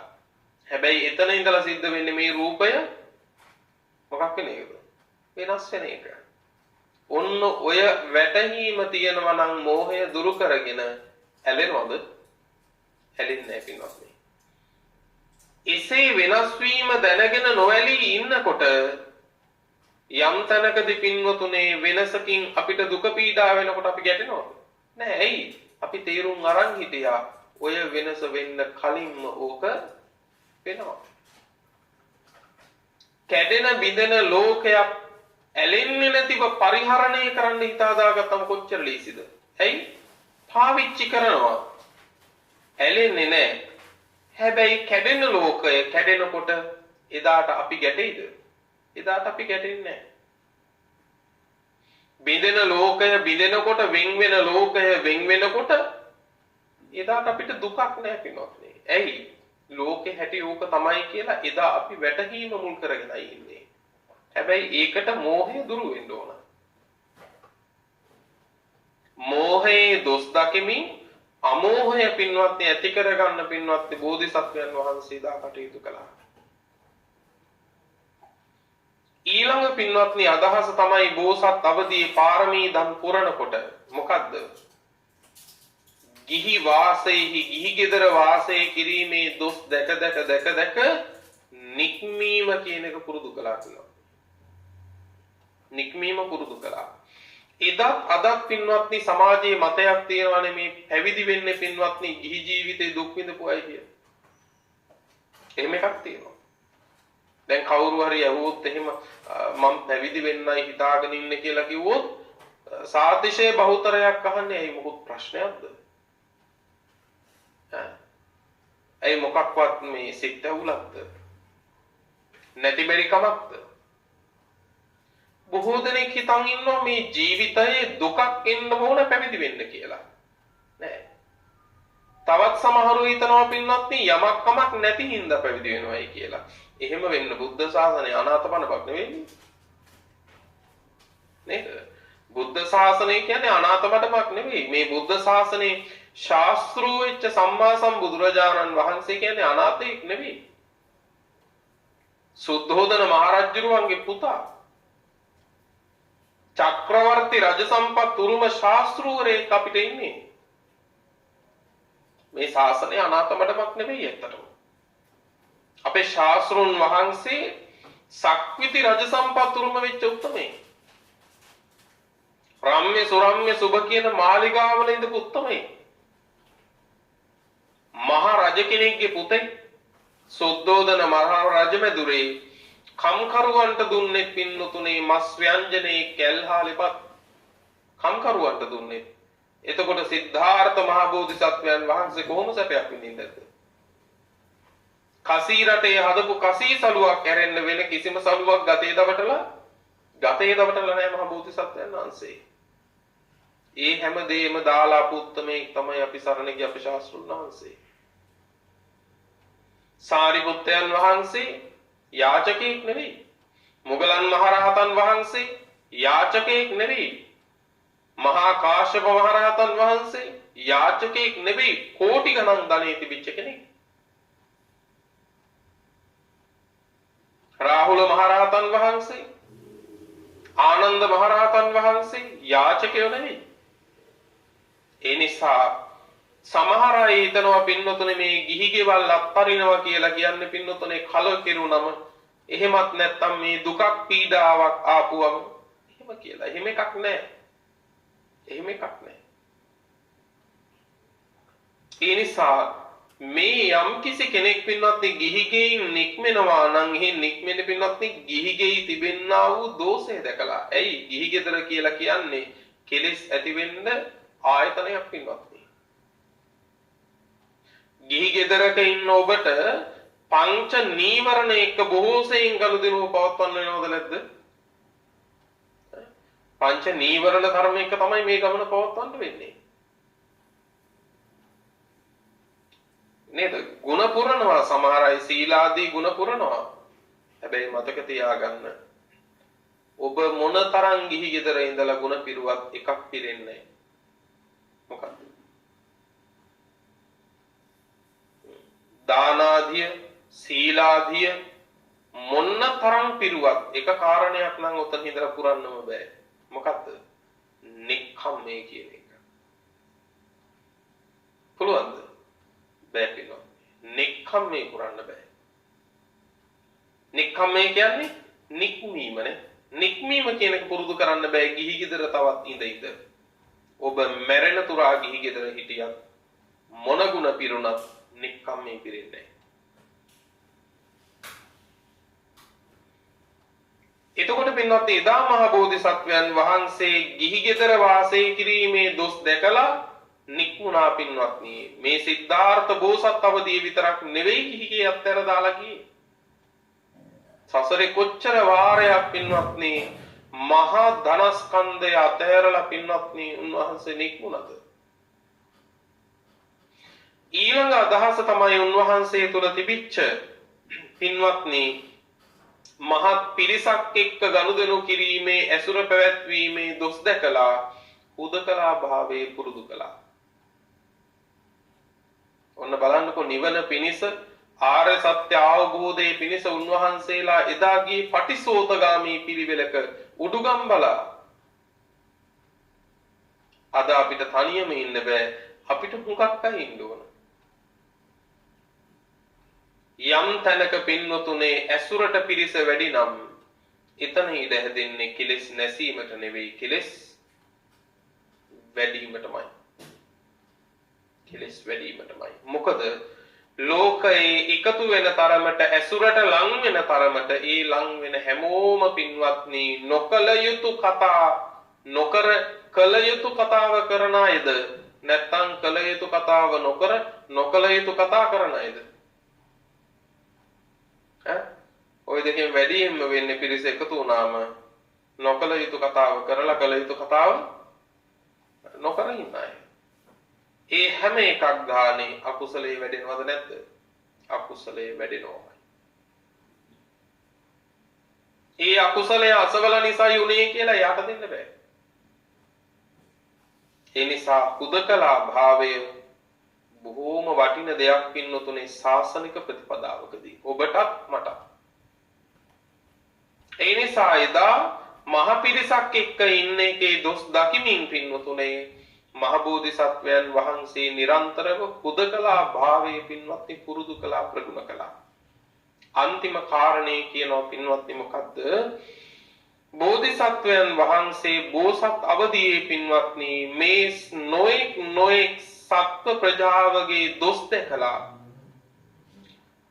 හැබැයි එතන ඉඳලා සිද්ධ වෙන්නේ මේ රූපය මොකක් වෙන එකද? වෙනස් වෙන එක. ඔන්න ඔය වැටහීම තියෙනවා නම් මෝහය දුරු කරගෙන ඇලෙනවද? ඇලෙන්නේ නැහැ පින්වත්නි. එසේ වෙනස් වීම දැනගෙන නොඇලී ඉන්නකොට යම් තැනකදී පින්වතුනේ වෙනසකින් අපිට දුක පීඩා වෙනකොට අපි ගැටෙනවද? නෑ. ඇයි? අපි තීරුම් අරන් හිටියා ඔය වෙනස වෙන්න කලින්ම ඕක වෙනවා. කැඩෙන බිඳෙන ලෝකයක් ඇලෙන්නේ නැතිව පරිහරණය කරන්න හිතාදාගත්තම කොච්චර ලේසිද? ඇයි? පාවිච්චි කරනවා. ඇලෙන්නේ නැහැ. හැබැයි කැඩෙන ලෝකය කැඩෙනකොට එදාට අපි ගැටෙයිද? එදාට අපි ගැටෙන්නේ නැහැ. බිඳෙන ලෝකය බිඳෙනකොට, වෙන් වෙන ලෝකය වෙන් වෙනකොට එදාට අපිට දුකක් නැහැ පින්වත්නි. ඇයි? ලෝකේ හැටි ඕක තමයි කියලා එදා අපි වැටහීම මුල් කරගෙනයි ඉන්නේ. හැබැයි ඒකට මෝහය දුරු වෙන්න ඕන. මෝහයේ දොස් දකිමින් අමෝහය පින්වත්නි ඇති කරගන්න පින්වත්නි බෝධිසත්වයන් වහන්සේ දා කටයුතු කළා. ඊළඟ පින්වත්නි අදහස තමයි බෝසත් අවදී පාරමී දන් පුරනකොට මොකද්ද? ගිහි වාසයේහි, ගිහි ගෙදර වාසය කිරීමේ දොස් දැක නික්මීම කියන එක පුරුදු කළා කියලා. නික්මීම පුරුදු කළා. එදත් අදත් පින්වත්නි සමාජයේ මතයක් තියෙනවානේ මේ පැවිදි වෙන්නේ පින්වත්නි ගිහි ජීවිතේ දුක් විඳපු අය කියලා. එහෙම එකක් තියෙනවා. දැන් කවුරු හරි ඇහුවොත් එහෙම මම පැවිදි වෙන්නයි හිතාගෙන ඉන්නේ කියලා කිව්වොත් සාතිශය බහුතරයක් අහන්නේ ඇයි මොකක් ප්‍රශ්නයක්ද? ඇයි මොකක්වත් මේ සිත් ඇවුලක්ද? නැති බැරි කමක්ද? බොහෝ දෙනෙක් හිතන් ඉන්නවා මේ ජීවිතයේ දුකක් එන්න ඕන පැවිදි වෙන්න කියලා. නෑ. තවත් සමහරව හිතනවා පින්වත්නි යමක් කමක් නැති හින්දා පැවිදි වෙනවයි කියලා. එහෙම වෙන්න බුද්ධ ශාසනය අනාථපනපක් නෙවෙයි. නේද? බුද්ධ ශාසනය කියන්නේ අනාථපනපක් නෙවෙයි. මේ බුද්ධ ශාසනයේ ශාස්ත්‍රූ වෙච්ච සම්මා සම්බුදුරජාණන් වහන්සේ කියන්නේ අනාථයෙක් නෙවෙයි. සුද්ධෝදන මහරජුරුවන්ගේ පුතා. චක්‍රවර්ති රජ සම්පත් උරුම ශාස්ත්‍රූවරයෙක් අපිට ඉන්නේ. මේ ශාසනය අනාථමඩමක් නෙවෙයි ඇත්තටම. අපේ ශාස්ත්‍රුන් වහන්සේ සක්විති රජ සම්පත් උරුම වෙච්ච උත්තමේ. රම්ම්‍ය සුරම්‍ය සුභ කියන මාලිගාවල ඉඳපු උත්තමේ. මහා රජ කෙනෙක්ගේ පුතේ සුද්ධෝදන මහා රජමැදුරේ කම්කරුවන්ට දුන්නේ පින්නතුනේ මස් ව්‍යංජනේ කැල්හාලිපත් කම්කරුවන්ට දුන්නේ. එතකොට සිද්ධාර්ථ මහ බෝධිසත්වයන් වහන්සේ කොහොම සැපයක් විඳින්නද? කසී රටේ හදපු කසී සලුවක් ඇරෙන්න වෙන කිසිම සලුවක් ගතේ දවටලා නැහැ මහ බෝධිසත්වයන් වහන්සේ. ඒ හැම දෙයක්ම දාලා පුත්තමේ තමයි අපි සරණ ගිය අපේ ශාස්ත්‍රුන් වහන්සේ. සාරිපුත්තයන් වහන්සේ යාචකෙක් නෙවෙයි. මුගලන් මහරහතන් වහන්සේ යාචකෙක් නෙවෙයි. මහා කාශ්‍යප මහරහතන් වහන්සේ යාචකෙක් නෙවෙයි. කෝටි ගණන් ධනෙ තිබිච්ච කෙනෙක්. රාහුල මහරහතන් වහන්සේ ආනන්ද මහරහතන් වහන්සේ යාචකයෝ නෙවෙයි. ඒ නිසා සමහර අය හිතනවා පින්නතුනේ මේ ගිහි ගෙවල් අත්හරිනවා කියලා කියන්නේ පින්නතුනේ කලකිරුණම එහෙමත් නැත්තම් මේ දුකක් පීඩාවක් ආපුවම එහෙම කියලා. එහෙම එකක් නැහැ. ඒ නිසා මේ යම් කිසි කෙනෙක් පින්වත්නි ගිහිගෙයින් නික්මෙනවා නම් එහෙ නික්මෙන පින්වත්නි ගිහිගෙයි තිබෙන්නා වූ දෝෂය දැකලා. ඇයි ගිහි ගෙදර කියලා කියන්නේ කෙලෙස් ඇති වෙන්න ආයතනයක් පින්වත්නි. ගිහි ගෙදරක ඉන්න ඔබට පංච නීවරණ එක්ක බොහෝ සෙයින් ගනුදෙනුව පවත්වන්න වෙනවද නැද්ද? පංච නීවරණ ධර්ම එක තමයි මේ ගමන පවත්වන්න වෙන්නේ. නේද? ಗುಣ පුරනවා සමහර අය සීලාදී ಗುಣ පුරනවා. හැබැයි මතක තියාගන්න ඔබ මොනතරම් ගිහි ගෙදර ඉඳලා ಗುಣ පිරුවත් එකක් පිරෙන්නේ නැහැ. මොකක්ද? දානාදිය සීලාදිය මොනතරම් පිරුවත් එක කාරණයක් නම් උතන හිඳලා පුරන්නම බෑ. මොකක්ද? නික්ඛම්මේ කියන එක. පුළුවන්ද? බෑ පිළිගන්න. නික්ඛම්මේ පුරන්න බෑ. නික්ඛම්මේ කියන්නේ නික්මීමනේ. නික්මීම කියන එක පුරුදු කරන්න බෑ ගිහි ගෙදර තවත් ඉඳ. ඔබ මැරෙන තුරා ගිහි ගෙදර හිටියත් මොන ගුණ පිරුණත් නික්කම්මේ පිරෙන්නේ නැහැ. එතකොට පින්වත් එදා මහ බෝධිසත්වයන් වහන්සේ ගිහි ගෙදර වාසය කිරීමේ දොස් දැකලා නික්මුණා පින්වත්නි. මේ සිද්ධාර්ථ බෝසත් අවදී විතරක් නෙවෙයි ගිහිගේ අත්තර දාලා ගියේ. සසරේ කොච්චර වාරයක් පින්වත්නි මහා ධනස්කන්ධය අතහැරලා පින්වත්නි උන්වහන්සේ නික්මුණද? ඊළඟ අදහස තමයි උන්වහන්සේ තුල තිබිච්ච පින්වත්නි මහත් පිරිසක් එක්ක ගනුදෙනු කිරීමේ ඇසුර පැවැත්වීමේ දොස් දැකලා උදකලා භාවයේ පුරුදු කළා. ඔන්න බලන්නකො නිවන පිණිස ආර්ය සත්‍ය අවබෝධයේ පිණිස උන්වහන්සේලා එදාගේ පටිසෝතගාමී පිළිවෙලක උඩුගම්බලා. අද අපිට තනියම ඉන්න බෑ. අපිට හුඟක් අය ඉන්න ඕන. යම් තැනක පින්නතුනේ ඇසුරට පිරිස වැඩි නම් එතන ඉඩ හැදෙන්නේ කෙලෙස් නැසීමට නෙවෙයි කෙලෙස් වැඩිවීමටමයි. කෙලෙස් වැඩිවීමටමයි. මොකද ලෝකයේ එකතු වෙන තරමට ඇසුරට ලං වෙන තරමට ඒ ලං වෙන හැමෝම පින්වත්නි නොකල යුතු කතා නොකර කල යුතු කතාව කරන අයද නැත්නම් කල යුතු කතාව නොකර නොකල යුතු කතා කරන අයද? ඔය දෙකෙන් වැඩියෙන්ම වෙන්නේ පිරිස එකතු වුණාම නොකල යුතු කතාව කරලා කල යුතු කතාව නොකර ඉන්න අය. ඒ හැම එකක් ගානේ අකුසලයේ වැඩෙනවද නැද්ද? අකුසලයේ වැඩෙනවා. ඒ අකුසලයේ අසවල නිසා යුනේ කියලා යට දෙන්න බෑ. ඒ නිසා කුදකලා භාවය බොහෝම වටින දෙයක් පින්නතුනේ ශාසනික ප්‍රතිපදාවකදී ඔබටත් මටත්. ඒ නිසා එදා මහ පිරිසක් එක්ක ඉන්න එකේ දොස් දකිමින් පින්නතුනේ මහ බෝධිසත්වයන් වහන්සේ නිරන්තරව පුදකලා භාවයේ පින්වත්නි පුරුදු කළා ප්‍රගුණ කළා. අන්තිම කාරණේ කියනවා පින්වත්නි මොකද්ද? බෝධිසත්වයන් වහන්සේ බෝසත් අවදියේ පින්වත්නි මේ නොඑක් සත්ව ප්‍රජාවගේ දොස් දැකලා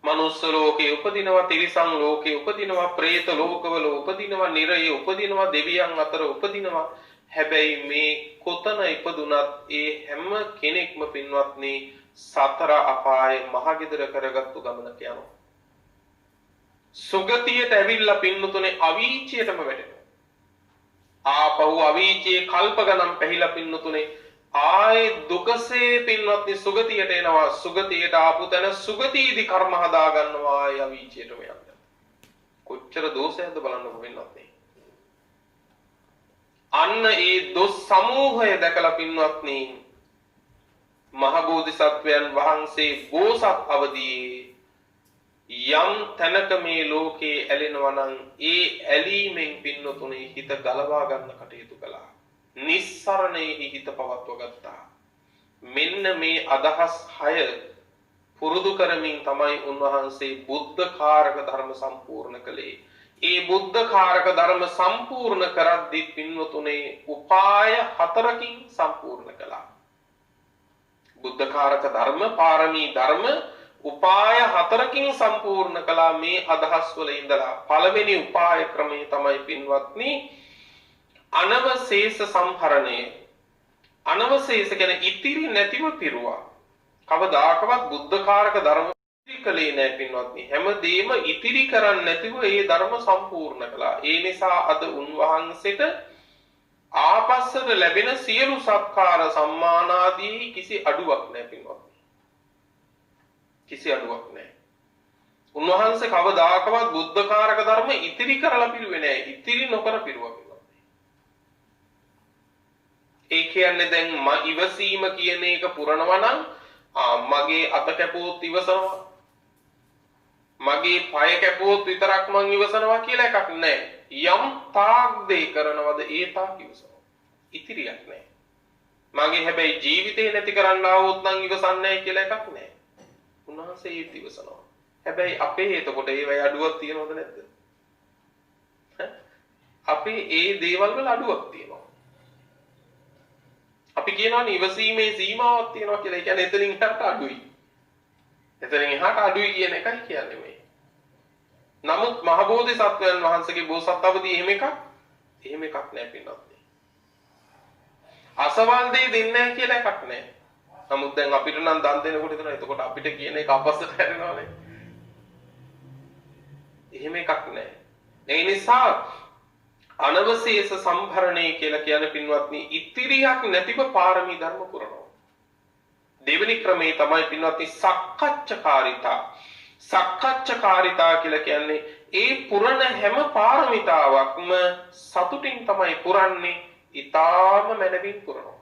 මනුස්ස ලෝකේ උපදිනවා, තිරිසන් ලෝකේ උපදිනවා, പ്രേත ලෝකවල උපදිනවා, නිරයේ උපදිනවා, දෙවියන් අතර උපදිනවා. හැබැයි මේ කොතන ඉපදුනත් ඒ හැම කෙනෙක්ම පින්වත්නි සතර අපායේ මහගෙදර කරගත්තු ගමනට යනවා. සුගතියට ඇවිල්ලා පින්නතුනේ අවීචියටම වැටෙනවා. ආපහු අවීචියේ කල්ප ගණන් පැහිලා පින්නතුනේ ආයේ දුකසේ පින්වත්නි සුගතියට එනවා. සුගතියට ආපු තැන සුගතියේදී කර්ම හදා ගන්නවා ආයේ අවීචියටම යන්න. කොච්චර දෝෂයක්ද බලන්නකො පින්වත්නි. අන්න ඒ දොස් සමූහය දැකලා පින්වත්නි මහ බෝධිසත්වයන් වහන්සේ බෝසත් අවදියේ යම් තැනක මේ ලෝකේ ඇලෙනවා නම් ඒ ඇලීමෙන් පින්නතුනේ හිත ගලවා ගන්න කටයුතු කළා. නිස්සරණේ හිත පවත්ව ගත්තා. මෙන්න මේ අදහස් 6 පුරුදු කරමින් තමයි උන්වහන්සේ බුද්ධ කාරක ධර්ම සම්පූර්ණ කළේ. ඒ බුද්ධ කාරක ධර්ම සම්පූර්ණ කරද්දී පින්වතුනේ උපාය 4කින් සම්පූර්ණ කළා. බුද්ධ කාරක ධර්ම පාරමී ධර්ම උපාය 4කින් සම්පූර්ණ කළා. මේ අදහස් වල ඉඳලා පළවෙනි උපාය ක්‍රමය තමයි පින්වත්නි අනවශේෂ සම්හරණය. අනවශේෂ කියන්නේ ඉතිරි නැතිව පිරුවා. කවදාකවත් බුද්ධ කාරක ධර්ම ඉතිරි කළේ නැහැ පින්වත්නි. හැමදේම ඉතිරි කරන්නේ නැතිව ඒ ධර්ම සම්පූර්ණ කළා. ඒ නිසා අද උන්වහන්සේට ආපස්සට ලැබෙන සියලු සත්කාර සම්මාන ආදී කිසි අඩුවක් නැහැ පින්වත්නි. කිසි අඩුවක් නැහැ. උන්වහන්සේ කවදාකවත් බුද්ධ කාරක ධර්ම ඉතිරි කරලා පිරුවේ නැහැ. ඉතිරි නොකර පිරුවා පින්වත්නි. ඒ කියන්නේ දැන් ඉවසීම කියන එක පුරනවා නම් මගේ අත කැපුවොත් ඉවසනවා. මගේ පය කැපුවොත් විතරක් මං ඉවසනවා කියලා එකක් නැහැ. යම් තාක් දේ කරනවද ඒ තාක් ඉවසනවා. ඉතිරියක් නැහැ. මගේ හැබැයි ජීවිතේ නැති කරන්න ආවොත් නම් ඉවසන්නේ නැහැ කියලා එකක් නැහැ. උන්වහන්සේ ඒත් ඉවසනවා. හැබැයි අපේ එතකොට ඒවයි අඩුවක් තියනවද නැද්ද? අපේ ඒ දේවල් වල අඩුවක් තියෙනවා. අපි කියනවා ඉවසීමේ සීමාවක් තියෙනවා කියලා. ඒ කියන්නේ එතනින් එහාට අඩුයි. එතනින් එහාට අඩුයි කියන එකයි කියන්නේ මේ. නමුත් මහ බෝධිසත්වයන් වහන්සේගේ බෝසත් අවදී එහෙම එකක් නෑ පින්නත්. අසවල් දෙය දෙන්නේ නැහැ කියලා එකක් නෑ. නමුත් දැන් අපිට නම් දන් දෙනකොට හිතනවා එතකොට අපිට කියන එක අපස්සට හැරෙනවානේ. එහෙම එකක් නෑ. ඒ නිසා අනවශේෂ සම්භරණය කියලා කියන පින්වත්නි ඉතිරියක් නැතිව පාරමී ධර්ම පුරනවා. දෙවෙනි ක්‍රමේ තමයි පින්වත්නි සක්කච්ඡකාරිතා. සක්කච්ඡකාරිතා කියලා කියන්නේ ඒ පුරණ හැම පාරමිතාවක්ම සතුටින් තමයි පුරන්නේ. ඊටාම මනවින් පුරනවා.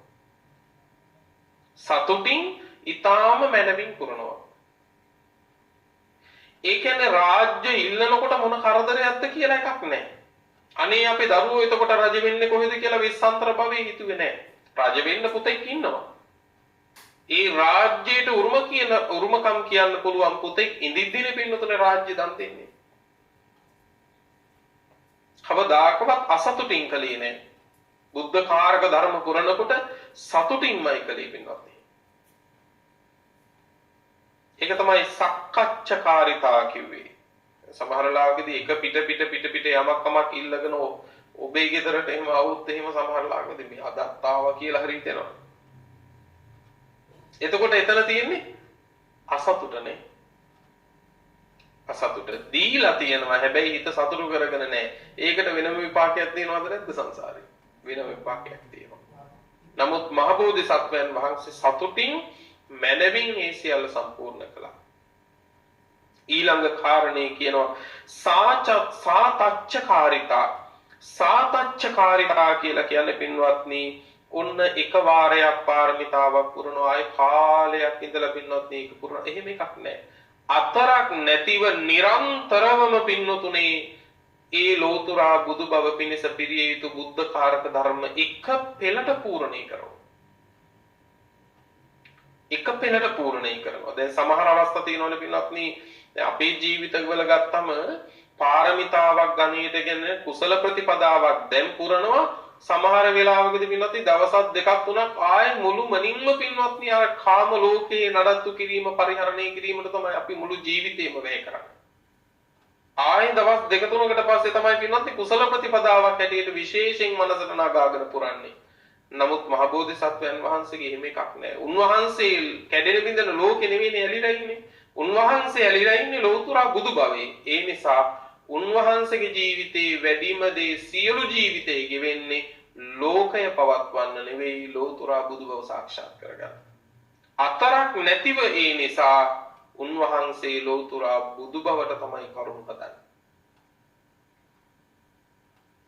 සතුටින් ඊටාම මනවින් පුරනවා. ඒ කියන්නේ රාජ්‍ය ඉල්ලනකොට මොන කරදරයක්ද කියලා එකක් නැහැ. අනේ අපේ දරුවෝ එතකොට රජ වෙන්නේ කොහෙද කියලා විශ්වාන්තර භවයේ හිතුවේ නැහැ. රජ වෙන්න පුතෙක් ඉන්නවා. ඒ රාජ්‍යයට උරුමකම් කියන්න පුළුවන් පුතෙක් ඉඳිද්දිනේ පින්නතුනේ රාජ්‍ය දන් දෙන්නේ. කවදාකවත් අසතුටින් කලේ නැහැ. බුද්ධ කාරක ධර්ම පුරනකොට සතුටින්මයි කලේ පින්වත්නි. ඒක තමයි සක්කච්ඡකාරිතා කිව්වේ. සමහර ලාගෙදී එක පිට යමක් ඉල්ලගෙන ඔබේ ගෙදරට එහෙම આવුත් එහෙම සමහර ලාගෙදී මේ අදත් ආවා කියලා හරි හිතෙනවා. එතකොට එතන තියෙන්නේ අසතුටනේ. අසතුට දීලා තියෙනවා හැබැයි හිත සතුටු කරගෙන නැහැ. ඒකට වෙනම විපාකයක් තියෙනවද නැද්ද සංසාරේ? වෙනම විපාකයක් තියෙනවා. නමුත් මහ බෝධිසත්වයන් වහන්සේ සතුටින් මනවින් ඒ සියල්ල සම්පූර්ණ කළා. ඊළඟ කාරණේ කියනවා සාතච්ඡකාරිතා. සාතච්ඡකාරිතා කියලා කියන්නේ පින්වත්නි ඔන්න එක වාරයක් පාරමිතාවක් පුරනවා ආයේ කාලයක් ඉඳලා පින්වත්නි ඒක පුරන එහෙම එකක් නැහැ. අතරක් නැතිව නිරන්තරවම පින්නතුනේ ඒ ලෝතුරා බුදු බව පිණිස පිරිය යුතු බුද්ධ කාරක ධර්ම එක පෙළට පූර්ණේ කරනවා. එක පෙළට පූර්ණේ කරනවා. දැන් සමහර අවස්ථා තියෙනවනේ පින්වත්නි අපේ ජීවිතවල ගත්තම පාරමිතාවක් ගණයට ගෙන කුසල ප්‍රතිපදාවක් දැන් පුරනවා. සමහර වෙලාවකදී පින්වත්නි දවසක් දෙකක් තුනක් ආයේ මුළු මනින්ම පින්වත්නි අර කාම ලෝකයේ නඩත්තු කිරීම පරිහරණය කිරීමට තමයි අපි මුළු ජීවිතේම වැය කරන්නේ. ආයේ දවස් දෙක තුනකට පස්සේ තමයි පින්වත්නි කුසල ප්‍රතිපදාවක් හැටියට විශේෂයෙන් මනසට නගාගෙන පුරන්නේ. නමුත් මහ බෝධිසත්වයන් වහන්සේගේ එහෙම එකක් නැහැ. උන්වහන්සේ කැඩෙන බින්දන ලෝකෙ නෙවෙයි ඇලිලා ඉන්නේ. උන්වහන්සේ ඇලිලා ඉන්නේ ලෞතර බුදු භවයේ. ඒ නිසා උන්වහන්සේගේ ජීවිතේ වැඩිම දේ සියලු ජීවිතේ ගෙවෙන්නේ ලෝකය පවත්වන්න නෙවෙයි ලෞතර බුදු භව සාක්ෂාත් කරගන්න. අතරක් නැතිව ඒ නිසා උන්වහන්සේ ලෞතර බුදු භවට තමයි කරුණ පදන්නේ.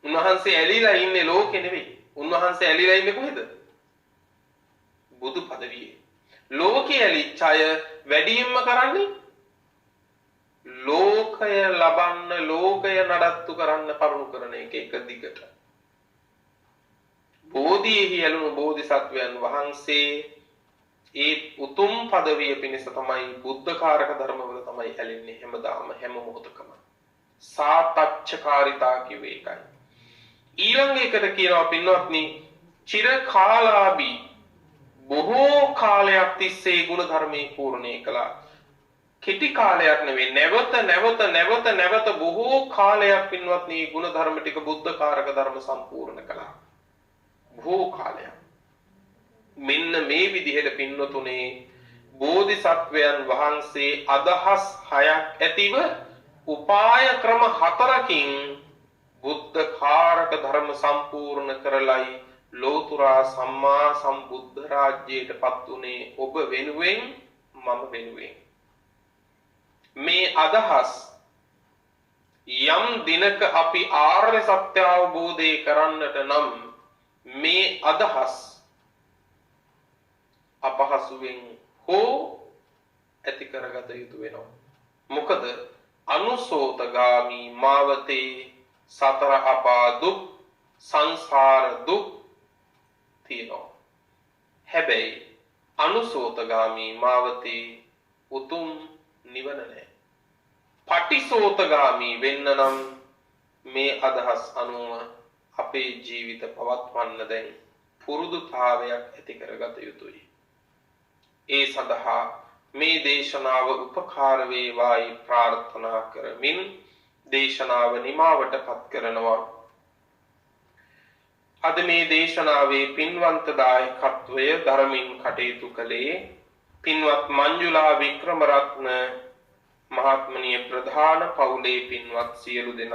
උන්වහන්සේ ඇලිලා ඉන්නේ ලෝකෙ නෙවෙයි. උන්වහන්සේ ඇලිලා ඉන්නේ කොහෙද? බුදු පදවියේ. ලෝකයේ ඇලිච්ච අය වැඩියෙන්ම කරන්නේ ලෝකය ලබන්න, ලෝකය නඩත්තු කරන්න කරුණු කරන එක දිගට. බෝධියෙහි ඇලුණු බෝධිසත්වයන් වහන්සේ ඒ උතුම් පදවිය පිණිස තමයි බුද්ධකාරක ධර්මවල තමයි ඇලෙන්නේ හැමදාම හැම මොහොතකම. සාතච්ඡකාරිතා කිව්වේ ඒකයි. ඊළඟ එකට කියනවා පින්වත්නි චිර කාලාබී බොහෝ කාලයක් තිස්සේ ගුණ ධර්මයේ පූර්ණේ කළා. කෙටි කාලයක් නෙවෙයි නැවත බොහෝ කාලයක් පින්වත්නි ගුණ ධර්ම ටික බුද්ධ කාරක ධර්ම සම්පූර්ණ කළා. බොහෝ කාලයක්. මෙන්න මේ විදිහට පින්වතුනේ බෝධිසත්වයන් වහන්සේ අදහස් 6ක් ඇතිව උපාය ක්‍රම 4කින් බුද්ධ කාරක ධර්ම සම්පූර්ණ කරලයි ලෝතර සම්මා සම්බුද්ධ රාජ්‍යයට පත් උනේ ඔබ වෙනුවෙන් මම වෙනුවෙන්. මේ අදහස් යම් දිනක අපි ආර්ය සත්‍ය අවබෝධය කරන්නට නම් මේ අදහස් අපහසුවෙන් හෝ ඇති කරගත යුතු වෙනවා. මොකද අනුසෝතගාමි මාවතේ සතර අපා දුක් සංසාර දුක් තියෙනවා. හැබැයි අනුසෝතගාමි මාවතේ උතුම් නිවන නැහැ. පටිසෝතගාමි වෙන්න නම් මේ අදහස් අනුව අපේ ජීවිත පවත්වන්න දැන් පුරුදුතාවයක් ඇති කරගත යුතුයි. ඒ සඳහා මේ දේශනාව උපකාර වේවායි ප්‍රාර්ථනා කරමින් දේශනාව නිමාවට පත් කරනවා. අද මේ දේශනාවේ පින්වන්ත දායකත්වය ධර්මින් කටයුතු කළේ පින්වත් මංජුලා වික්‍රමරත්න මහත්මනිය ප්‍රධාන පවුලේ පින්වත් සියලු දෙනා